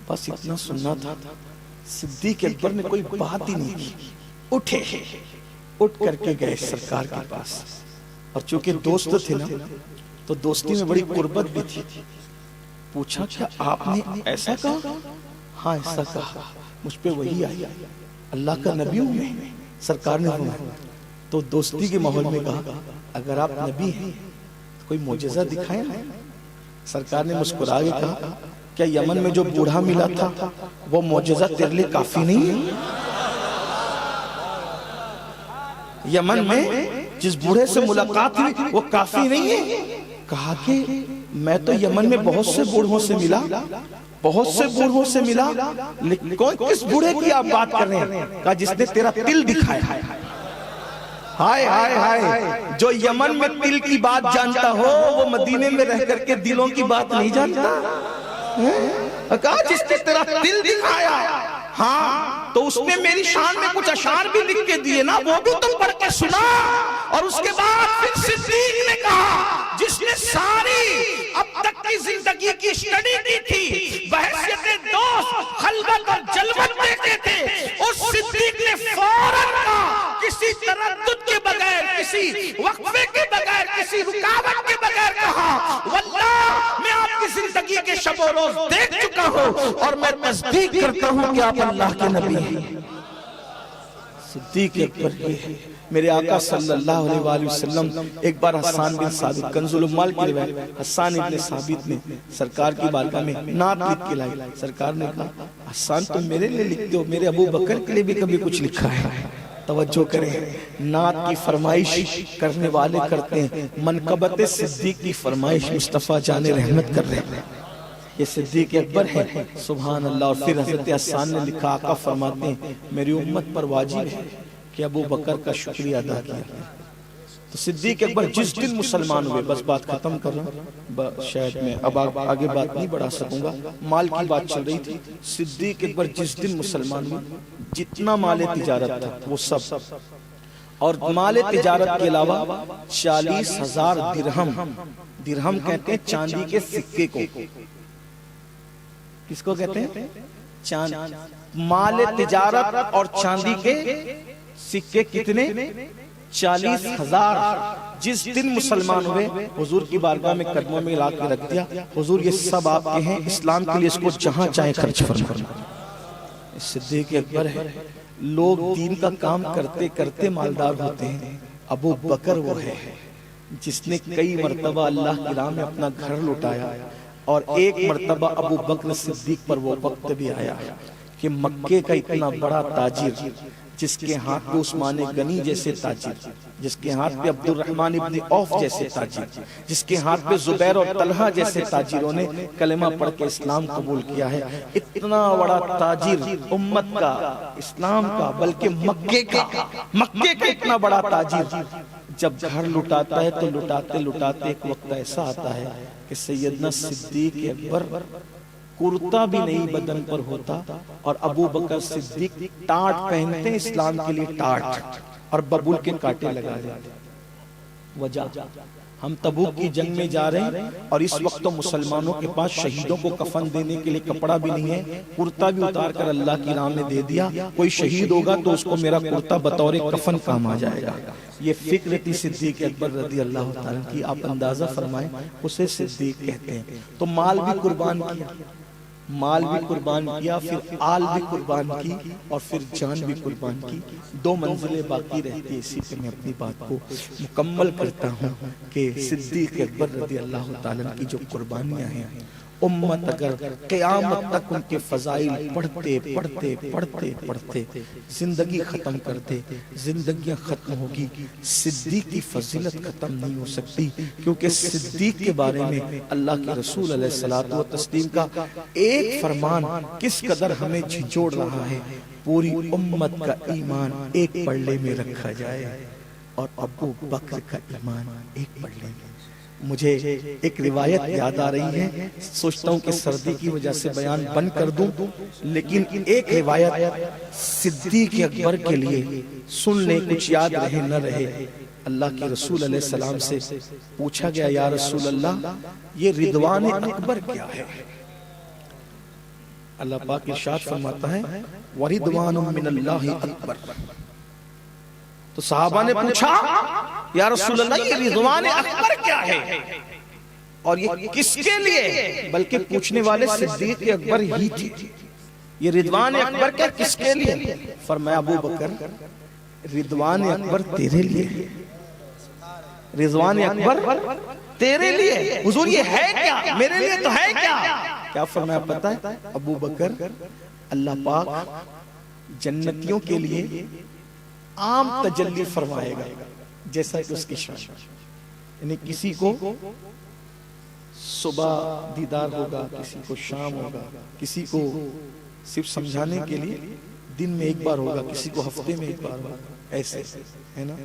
بس اتنا سننا تھا. صدیق اکبر نے کوئی بات ہی نہیں کی, اٹھ کر کے گئے سرکار کے پاس. اور چونکہ دوست تھے نا تو دوستی میں بڑی قربت بھی تھی. پوچھا کیا آپ نے ایسا کہا؟ ہاں ایسا کہا, مجھ پہ وہی آئی, اللہ کا نبی ہوں میں. سرکار نے فرمایا تو دوستی کے ماحول میں کہا اگر آپ نبی ہیں تو کوئی معجزہ دکھائیں نا. سرکار نے مسکرا کے کہا کیا یمن میں جو بوڑھا ملا تھا وہ معجزہ تیرے لیے کافی نہیں ہے؟ یمن میں جس بوڑھے سے ملاقات ہوئی وہ کافی نہیں ہے؟ کہا کہ میں تو یمن میں بہت سے بوڑھوں سے ملا, لیکن کس بوڑھے کی آپ بات کر رہے ہیں؟ کہا جس نے تیرا تل دکھایا. ہائے ہائے ہائے, جو یمن میں تل کی بات جانتا ہو وہ مدینے میں رہ کر کے دلوں کی بات نہیں جانتا. کہا جس نے تیرا دل دکھایا. ہاں تو اس نے میری شان میں کچھ اشعار بھی لکھ کے دیے نا, وہ بھی تم پڑھ کے سنا. اور اس کے بعد پھر صدیق نے کہا جس نے ساری اب تک کی زندگی کی اسٹڈی کی تھی, بحیثیت دوست خلوت اور جلوت دیتے تھے, اس صدیق نے فوراً کہا کسی تردد کے بغیر, کسی وقفے کے بغیر, کسی رکاوٹ کے بغیر کہا واللہ میں آپ کی زندگی کے شب و روز دیکھ چکا ہوں اور میں تصدیق کرتا ہوں کہ آپ اللہ کے نبی ہیں. صدیق اکبر کے میرے آقا صلی اللہ علیہ وآلہ وسلم ایک بار حسان بن ثابت, کنز العمال کی روایت, حسان ابن ثابت نے سرکار کی بارگاہ میں نعت لکھ کے لائی. سرکار نے کہا حسان تم میرے لیے لکھتے ہو, میرے ابو بکر کے لیے بھی کبھی کچھ لکھا ہے؟ توجہ کریں, نعت کی فرمائش کرنے والے کرتے ہیں, منقبت صدیق کی فرمائش مصطفیٰ جان رحمت کر رہے ہیں. یہ صدیق اکبر ہے, سبحان اللہ. اور پھر حضرت حسان نے لکھا, آقا فرماتے ہیں میری امت پر واجب ہے کہ ابو بکر کا شکریہ ادا کیا. تو صدیق اکبر جس دن مسلمان ہوئے, بس بات ختم کر رہا ہوں, شاید میں اب آگے بات نہیں بڑھا سکوں گا, مال کی بات چل رہی تھی. صدیق اکبر جس دن مسلمان ہوئے جتنا مال تجارت تھا وہ سب, اور مال تجارت کے علاوہ 40,000 درہم, درہم کہتے ہیں چاندی کے سکے کو. کس کو کہتے ہیں؟ مال تجارت اور چاندی کے سکے کتنے؟ 40,000 جس دن مسلمان ہوئے حضور کی بارگاہ میں قدموں میں لا کے رکھ دیا، حضور یہ سب آپ کے ہیں، اسلام کے لیے اس کو جہاں چاہے خرچ فرمائیں۔ صدیق اکبر ہے۔ لوگ دین کا کام کرتے کرتے مالدار ہوتے ہیں، ابو بکر وہ ہے جس نے کئی مرتبہ اللہ کی راہ میں اپنا گھر لوٹایا، اور ایک مرتبہ ابو بکر صدیق پر وہ وقت بھی آیا کہ مکے کا اتنا بڑا تاجر، جس کے ہاتھ پہ عثمان غنی جیسے تاجر، جس کے ہاتھ پہ عبد الرحمن ابن عوف جیسے تاجر، جس کے ہاتھ پہ زبیر اور طلحہ جیسے تاجروں نے کلمہ پڑھ کے اسلام قبول کیا ہے، اتنا بڑا تاجر امت کا، اسلام کا، بلکہ مکے کا اتنا بڑا تاجر جب گھر لٹاتا ہے تو لٹاتے لٹاتے ایک وقت ایسا آتا ہے کہ سیدنا صدیق اکبر کرتا بھی نہیں بدن پر ہوتا، اور ابو بکر صدیق ٹاٹ پہنتے اسلام کے لیے، ٹاٹ اور ببول کے کاٹے لگا دیتے۔ وجہ ہم تبوک کی جنگ میں جا رہے ہیں، اور اس وقت تو مسلمانوں کے پاس شہیدوں کو کفن دینے کے لیے کپڑا بھی نہیں ہے، کرتا بھی اتار کر اللہ کی راہ میں دے دیا، کوئی شہید ہوگا تو اس کو میرا کرتا بطور کفن کام آ جائے گا۔ یہ فکر تھی صدیق اکبر رضی اللہ تعالیٰ کی، آپ اندازہ فرمائیں، اسے صدیق کہتے ہیں۔ تو مال بھی قربان کیا، مال بھی قربان کیا، پھر آل بھی قربان کی، اور پھر جان بھی قربان کی۔ 2 منزلیں باقی رہتی ہیں، اسی پہ میں اپنی بات کو مکمل کرتا ہوں کہ صدیق اکبر رضی اللہ تعالیٰ کی جو قربانیاں ہیں، امت اگر قیامت تک ان کے فضائل پڑھتے پڑھتے پڑھتے پڑھتے زندگی ختم کرتے، زندگیاں ختم ہوگی، صدیق کی فضیلت ختم نہیں ہو سکتی، کیونکہ صدیق کے بارے میں اللہ کے رسول علیہ الصلوۃ والتسلیم کا ایک فرمان کس قدر ہمیں جھنجھوڑ رہا ہے، پوری امت کا ایمان ایک پلڑے میں رکھا جائے، اور ابو بکر کا ایمان ایک پلڑے میں۔ مجھے ایک روایت یاد آ رہی ہے، سوچتا ہوں کہ سردی کی وجہ سے بیان بند کر دوں، لیکن ایک روایت صدیق اکبر کے لیے سن لیں، کچھ یاد رہے نہ رہے۔ اللہ کے رسول علیہ السلام سے پوچھا گیا، یا رسول اللہ یہ رضوان اکبر کیا ہے؟ اللہ پاک ارشاد فرماتا ہے وَرِضْوَانٌ مِّنَ اللَّهِ اکبر۔ تو صحابہ نے پوچھا، یا رسول اللہ یہ رضوان اکبر کیا ہے، اور یہ کس کے لیے؟ بلکہ پوچھنے والے صدیق اکبر ہی تھے۔ یہ رضوان اکبر کیا، کس کے لیے؟ فرمایا ابو بکر رضوان اکبر تیرے لیے، رضوان اکبر تیرے لیے۔ حضور یہ ہے کیا؟ میرے لیے تو ہے کیا؟ کیا فرمایا پتہ ہے؟ ابو بکر اللہ پاک جنتیوں کے لیے عام تجلی فرمائے گا جیسا کہ اس کی شان، یعنی کسی کو صبح دیدار ہوگا، کسی کو شام ہوگا، کسی کو صرف سمجھانے کے لیے دن میں ایک بار ہوگا، کسی کو ہفتے میں ایک بار ہوگا، ایسے ہے نا۔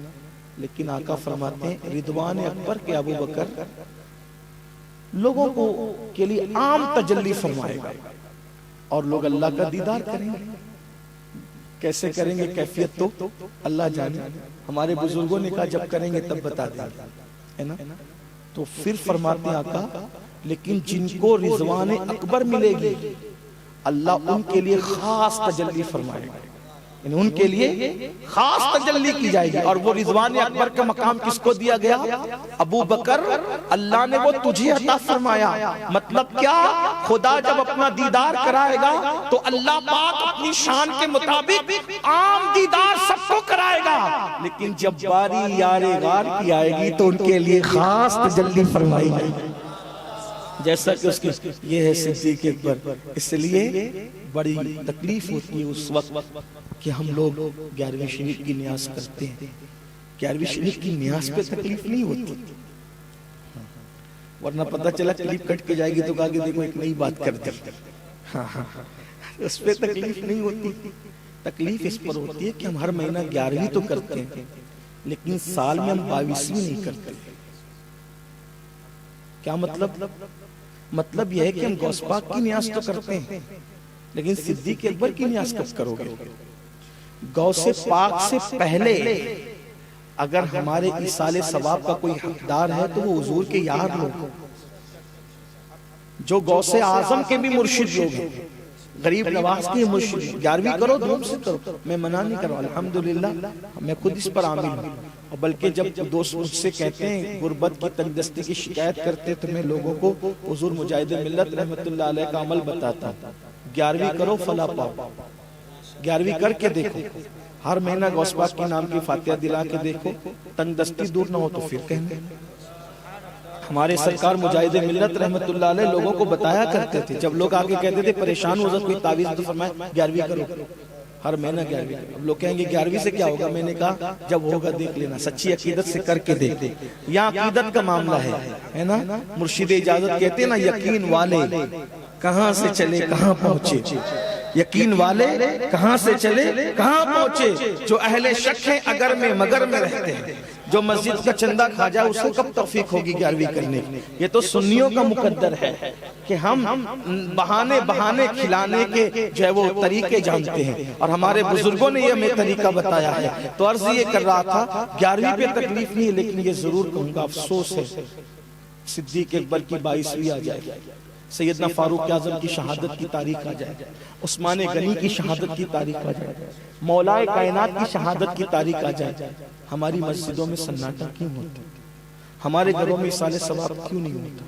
لیکن آقا فرماتے ہیں رضوان اکبر کے ابو بکر لوگوں کو کے لیے عام تجلی فرمائے گا، اور لوگ اللہ کا دیدار کریں گے۔ کیسے کریں گے کیفیت تو اللہ جانے، ہمارے بزرگوں نے کہا جب کریں گے تب بتا دیں گے، ہے نا۔ تو پھر فرماتے ہیں آقا لیکن جن کو رضوان اکبر ملے گی اللہ ان کے لیے خاص تجلی فرمائے گا، یعنی ان کے لیے خاص تجلی کی جائے گی۔ اور وہ رضوان اکبر کا مقام کس کو دیا گیا؟ ابو بکر اللہ نے وہ تجھے عطا فرمایا۔ مطلب کیا؟ خدا جب اپنا دیدار کرائے گا تو اللہ پاک اپنی شان کے مطابق عام دیدار سب کو کرائے گا، لیکن جب باری یار غار کی آئے گی تو ان کے لیے خاص تجلی فرمائی گئی، جیسا کہ اس کی یہ ہے صدیق اکبر۔ اس لیے بڑی تکلیف ہوتی ہے اس وقت کہ ہم لوگ 11ویں شریف کی نیاز کرتے ہیں، 11ویں شریف کی نیاز پہ تکلیف نہیں ہوتی، ورنہ پتہ چلا کلپ کٹ کے جائے گی تو کہا کہ دیکھو ایک نئی بات کر دی، اس پہ تکلیف نہیں ہوتی۔ تکلیف اس پر ہوتی ہے کہ ہم ہر مہینہ 11ویں تو کرتے ہیں لیکن سال میں ہم 22ویں نہیں کرتے۔ کیا مطلب؟ مطلب یہ ہے کہ ہم غوث پاک کی نیاز تو کرتے ہیں لیکن صدیق اکبر کی نیاز کب کرو گے؟ غوث پاک سے پہلے اگر ہمارے ایصال ثواب کا کوئی حقدار ہے تو وہ حضور کے یار لوگ، جو غوث اعظم کے بھی مرشد لوگ ہیں، غریب نواز کے مرشد، 11ویں کرو دھوم سے کرو، میں منع نہیں کروں، الحمدللہ میں خود اس پر عامل ہوں، اور بلکہ جب دوست مجھ سے کہتے ہیں غربت کی تنگدستی کی شکایت کرتے تو میں لوگوں کو حضور مجاہد ملت رحمت اللہ علیہ کا عمل بتاتا ہوں. 11ویں کرو فلاح پاؤ. 11ویں کر کے دیکھو, ہر مہینہ غوث پاک کے نام کی فاتحہ دلا کے دیکھو, تنگدستی دور نہ ہو تو پھر کہیں. ہمارے سرکار مجاہد ملت رحمت اللہ علیہ لوگوں کو بتایا کرتے تھے. جب لوگ آگے کہتے تھے پریشان ہو جاتے کوئی تعویذ تو فرمائے 11ویں کرو, ہر مہینہ 11ویں. اب لوگ کہیں گے 11ویں سے کیا ہوگا؟ میں نے کہا جب ہوگا دیکھ لینا, سچی عقیدت سے کر کے دیکھ. یہاں عقیدت کا معاملہ ہے نا. مرشد اجازت کہتے ہیں نا, یقین والے کہاں سے چلے کہاں پہنچے, یقین والے کہاں سے چلے کہاں پہنچے. جو اہل شک ہیں اگر میں مگر میں رہتے ہیں, جو مسجد کا چندہ کھا جائے اس کو کب توفیق ہوگی 11ویں کرنے کی؟ یہ تو سنیوں کا مقدر ہے کہ ہم بہانے کھلانے کے جو ہے وہ طریقے جانتے ہیں, اور ہمارے بزرگوں نے یہ ہمیں طریقہ بتایا ہے. تو عرض یہ کر رہا تھا 11ویں پہ تکلیف نہیں ہے, لیکن یہ ضرور کہوں گا افسوس ہے صدیق اکبر کی 22ویں آ جائے, سیدنا فاروق اعظم کی شہادت کی تاریخ آ جائے, عثمان غنی کی شہادت کی تاریخ آ جائے, مولا کائنات کی شہادت کی تاریخ آ جائے. ہماری مسجدوں میں سناٹا کیوں ہوتا؟ ہمارے گھروں میں اصالہ ثواب کیوں نہیں ہوتا؟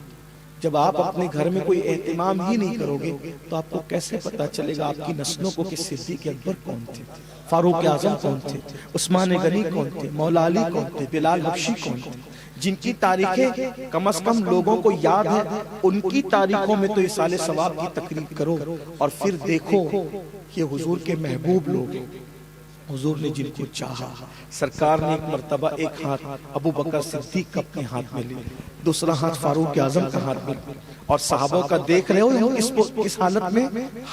جب آپ اپنے گھر میں کوئی اہتمام ہی نہیں کرو گے تو آپ کو کیسے پتا چلے گا آپ کی نسلوں کو کہ صدیق اکبر کون تھے, فاروق اعظم کون تھے, عثمان غنی کون تھے, مولا علی کون تھے, بلال بخشی کون تھے, جن کی تاریخیں کم از کم لوگوں کو یاد ہے. ان کی تاریخوں میں تو اصالہ ثواب کی تقریب کرو, اور پھر دیکھو کہ حضور کے محبوب لوگ, حضور نے جن کو چاہا. سرکار نے ایک مرتبہ ایک ہاتھ ابو بکر صدیق کا اپنے ہاتھ میں لیا, دوسرا ہاتھ فاروق اعظم کا ہاتھ میں, اور صحابہ کا دیکھ رہے ہو اس حالت میں,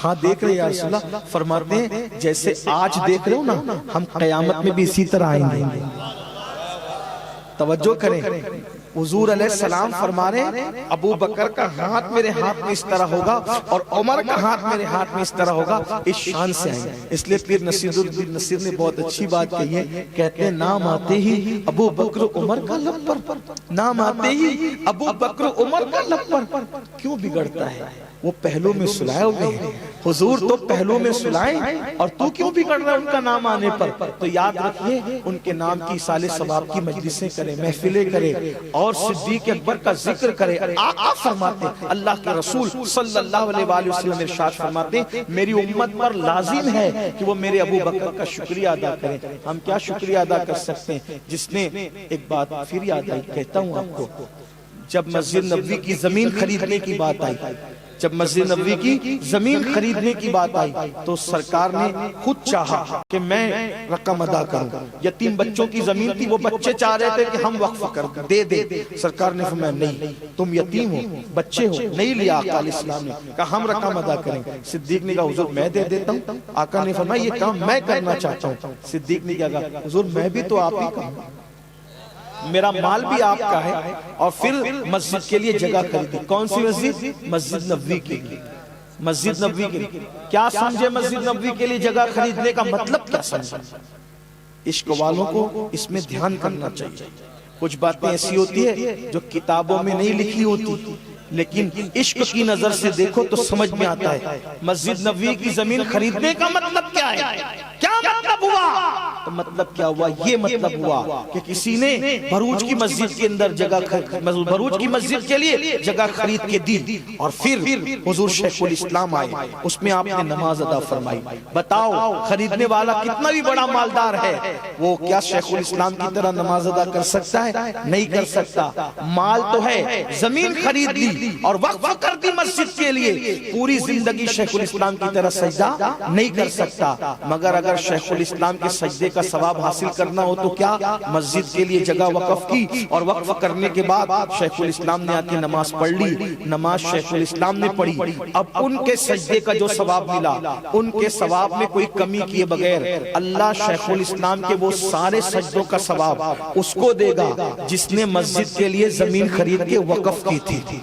ہاں دیکھ رہے یا رسول اللہ, فرماتے ہیں جیسے آج دیکھ رہے ہو نا, ہم قیامت میں بھی اسی طرح آئیں گے. توجہ کریں, حضور علیہ السلام فرما رہے ہیں ابو بکر کا ہاتھ میرے ہاتھ میں اس طرح ہوگا اور عمر کا ہاتھ میرے ہاتھ میں اس طرح ہوگا, اس شان سے آئیں. اس لیے پیر نصیر الدین نصیر نے بہت اچھی بات کہی ہے, کہتے ہیں نام آتے ہی ابو بکر عمر کا لب پر, نام آتے ہی ابو بکر عمر کا لب پر. کیوں بگڑتا ہے؟ وہ پہلو میں سلائے ہوئے ہیں, حضور تو پہلو میں سلائیں, اور تو کیوں بگڑ رہا ہے ان کا نام آنے پر؟ تو یاد رکھیے ان کے نام کی اصالہ ثواب کی مجلسیں کریں, محفلیں کریں, اور صدیق اکبر کا ذکر کریں. آقا فرماتے ہیں, اللہ کے رسول صلی اللہ علیہ وآلہ وسلم ارشاد فرماتے ہیں میری امت پر لازم ہے کہ وہ میرے ابو بکر کا شکریہ ادا کریں. ہم کیا شکریہ ادا کر سکتے ہیں؟ جس نے, ایک بات پھر یاد آئی, کہتا ہوں آپ کو, جب مسجد نبوی کی زمین خریدنے کی بات آئی, جب مسجد نبوی کی زمین خریدنے کی بات آئی تو سرکار نے خود چاہا کہ میں رقم ادا کروں. یتیم بچوں کی زمین تھی, وہ بچے چاہ رہے تھے کہ ہم وقف کر دے دے. سرکار نے فرمایا نہیں, تم یتیم ہو, بچے ہو, نہیں لیا. آقا علیہ السلام نے کہا ہم رقم ادا کریں. صدیق نے کہا حضور میں دے دیتا ہوں. آقا نے فرمایا یہ کام میں کرنا چاہتا ہوں. صدیق نے کہا حضور میں بھی تو آپ ہی کا ہوں, میرا مال بھی آپ کا ہے. اور پھر مسجد کے لیے جگہ خریدی. کون سی مسجد؟ مسجد نبوی کے لیے. مسجد نبوی کے لیے کیا سمجھے؟ مسجد نبوی کے لیے جگہ خریدنے کا مطلب کیا سمجھے؟ عشق والوں کو اس میں دھیان کرنا چاہیے. کچھ باتیں ایسی ہوتی ہے جو کتابوں میں نہیں لکھی ہوتی, لیکن عشق کی نظر سے دیکھو تو سمجھ میں آتا ہے. مسجد نبوی کی زمین خریدنے کا مطلب کیا ہے؟ کیا مطلب ہوا؟ تو مطلب کیا ہوا؟ یہ مطلب ہوا کہ کسی نے بھروچ کی مسجد کے اندر جگہ, بھروچ کی مسجد کے لیے جگہ خرید کے دی, اور پھر حضور شیخ الاسلام آئے, اس میں آپ نے نماز ادا فرمائی. بتاؤ خریدنے والا کتنا بھی بڑا مالدار ہے, وہ کیا شیخ الاسلام کی طرح نماز ادا کر سکتا ہے؟ نہیں کر سکتا. مال تو ہے, زمین خرید لی اور وقف کر دی مسجد کے لیے, پوری زندگی شیخ الاسلام کی طرح سجدہ نہیں کر سکتا. مگر اگر شیخ الاسلام کے سجدے کا ثواب حاصل کرنا ہو تو کیا مسجد کے لیے جگہ وقف کی, اور وقف کرنے کے بعد شیخ الاسلام نے آ کے نماز پڑھ لی. نماز شیخ الاسلام نے پڑھی. اب ان کے سجدے کا جو ثواب ملا, ان کے ثواب میں کوئی کمی کیے بغیر اللہ شیخ الاسلام کے وہ سارے سجدوں کا ثواب اس کو دے گا جس نے مسجد کے لیے زمین خرید کے وقف کی تھی.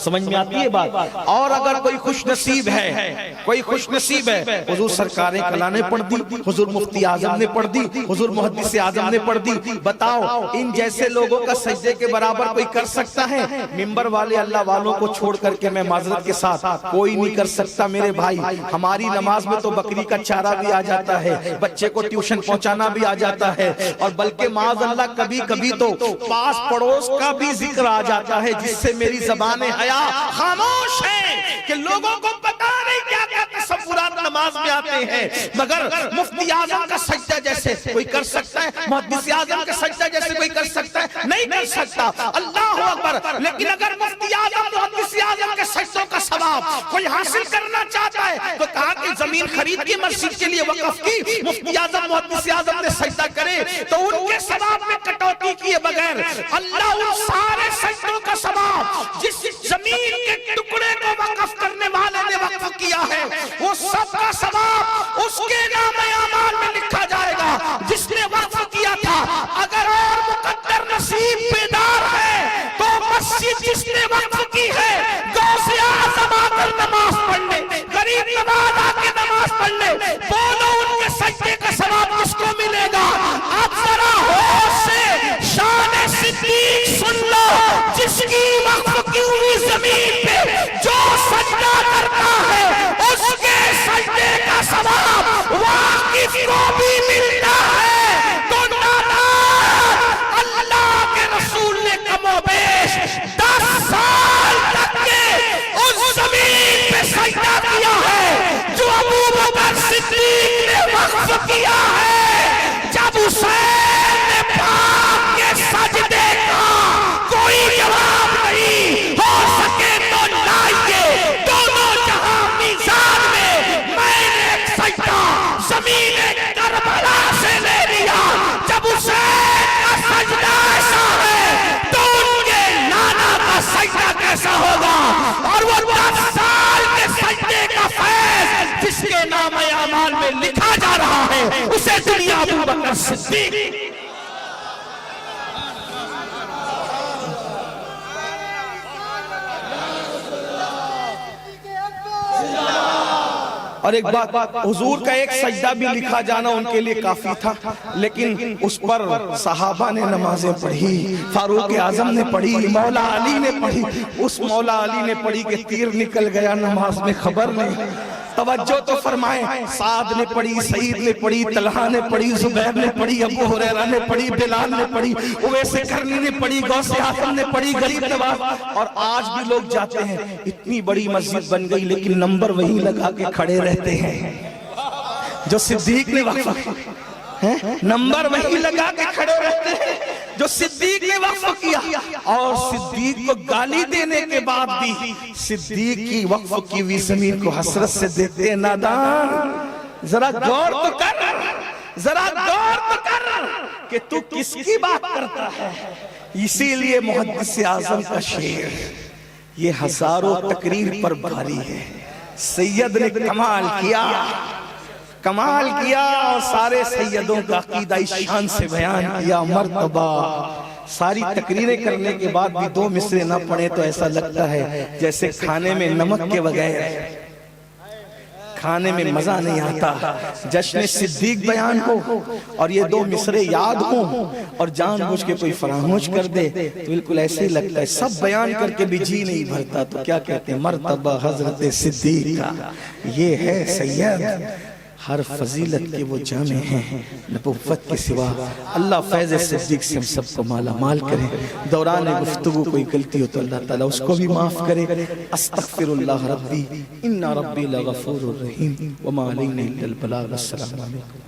سمجھ میں آتی ہے بات؟ اور اگر کوئی خوش نصیب ہے، کوئی خوش نصیب ہے، حضور سرکار کلا نے پڑھ دی، حضور مفتی اعظم نے پڑھ دی، حضور محدث اعظم نے پڑھ دی، بتاؤ ان جیسے لوگوں کا سجدے کے برابر کوئی کر سکتا ہے؟ ممبر والے اللہ والوں کو چھوڑ کر کے میں معذرت کے ساتھ کوئی نہیں کر سکتا میرے بھائی۔ ہماری نماز میں تو بکری کا چارہ بھی آ جاتا ہے، بچے کو ٹیوشن پہنچانا بھی آ جاتا ہے، اور بلکہ معاذ اللہ کبھی کبھی تو پاس پڑوس کا بھی ذکر آ جاتا ہے، جس سے میری زبان حیا خاموش ہے کہ لوگوں کو پتا نہیں کیا کیا تصورات نماز میں آتے ہیں۔ مگر مفتی اعظم کا سجدہ جیسے کوئی کر سکتا ہے، محدث اعظم کا سجدہ جیسے کوئی کر سکتا ہے؟ نہیں کر سکتا۔ اللہ اکبر۔ لیکن اگر مفتی اعظم محدث اعظم کے سجدوں کا ثواب کوئی حاصل کرنا چاہتا ہے تو کہا کہ زمین خرید کی مسجد کے لیے وقف کی، مفتی اعظم محدث اعظم نے سجدہ کرے تو ان کے ثواب میں کٹوتی کیے بغیر اللہ ان سارے سجدوں کا ثواب جس زمین کے ٹکڑے کو وقف کرنے والے نے وقف کیا ہے، وہ سب کا ثواب اس کے نام اعمال میں لکھا جائے گا جس نے وقف کیا تھا۔ اگر اور مقدر نصیب بیدار ہے تو مسجد جس نے وقف کی ہے، غوث اعظم آ کر نماز پڑھنے، غریب نواز آ کے نماز پڑھنے، بولو ان کے سجدے کا ثواب کس کو ملے گا؟ اب ذرا ہوش سے شان صدیق سن لو، جس کی وقف کی ہوئی زمین پہ جو سجدہ کرتا ہے اس کے سجدے کا ثواب واقف کو بھی ملتا ہے۔ تو نادان اللہ کے رسول نے کم و بیش 10 سال تک کے اس زمین پہ سجدہ کیا ہے جو ابوبکر صدیق نے وقف کیا ہے۔ جب حسین نے پاک کے سجدے کا کوئی جواب نہیں ہو سکے تو لائیے دونوں جہاں میزان میں نے ایک سجدہ زمین کربلا سے لے لیا۔ جب حسین کا سجدہ ایسا ہے تو ان کے نانا کا سجدہ کیسا ہوگا؟ اور وہ 10 سال کے سجدے کا فیض جس کے نام اعمال میں لکھا جا رہا ہے اسے دنیا ابوبکر صدیق۔ اور ایک بات، حضور کا ایک سجدہ بھی لکھا جانا ان کے لیے کافی تھا، لیکن اس پر صحابہ نے نمازیں پڑھی، فاروق اعظم نے پڑھی، مولا علی نے پڑھی۔ اس مولا علی نے پڑھی کہ تیر نکل گیا نماز میں خبر نہیں۔ توجہ تو فرمائیں، سعد نے پڑھی، سعید نے پڑھی، طلحہ نے پڑھی، زبیر نے پڑھی، ابو ہریرہ نے پڑھی، بلال نے پڑھی، اویس کرنی نے پڑھی، غوث اعظم نے پڑھی، غریب نواز۔ اور آج بھی لوگ جاتے ہیں، اتنی بڑی مسجد بن گئی لیکن نمبر وہی لگا کے کھڑے رہتے ہیں جو صدیق نے وقف، نمبر وہی لگا کے کھڑے رہتے ہیں جو صدیق نے وقف کیا۔ اور صدیق کو گالی دینے کے بعد بھی صدیق کی وقف کی ہوئی زمین کو حسرت سے دیکھتے ہیں۔ نادان ذرا غور تو کر، ذرا غور تو کر کہ تو کس کی بات کرتا ہے۔ اسی لیے محدث اعظم کا شعر یہ ہزاروں تقریر پر بھاری ہے۔ سید نے کمال کیا، کمال کیا، اور سارے سیدوں کا عقیدہ شان سے بیان کیا۔ مرتبہ ساری تقریریں کرنے کے بعد بھی 2 مصرے نہ پڑھیں تو ایسا لگتا ہے جیسے کھانے میں نمک کے بغیر کھانے میں مزہ نہیں آتا۔ جشن صدیق بیان ہو اور یہ 2 مصرے یاد ہوں اور جان بوجھ کے کوئی فراموش کر دے تو بالکل ایسے ہی لگتا ہے سب بیان کر کے بھی جی نہیں بھرتا۔ تو کیا کہتے ہیں؟ مرتبہ حضرت صدیق کا یہ ہے سید، ہر فضیلت کے وہ جامع ہیں نبوت کے سوا۔ اللہ فیض صدیق سے ہم سب کو مالا مال کرے۔ دوران گفتگو کوئی غلطی ہو تو اللہ تعالیٰ اس کو بھی معاف کرے۔ استغفر اللہ ربی ان ربی لغفور الرحیم وما علینا الا البلاغ۔ السلام علیکم۔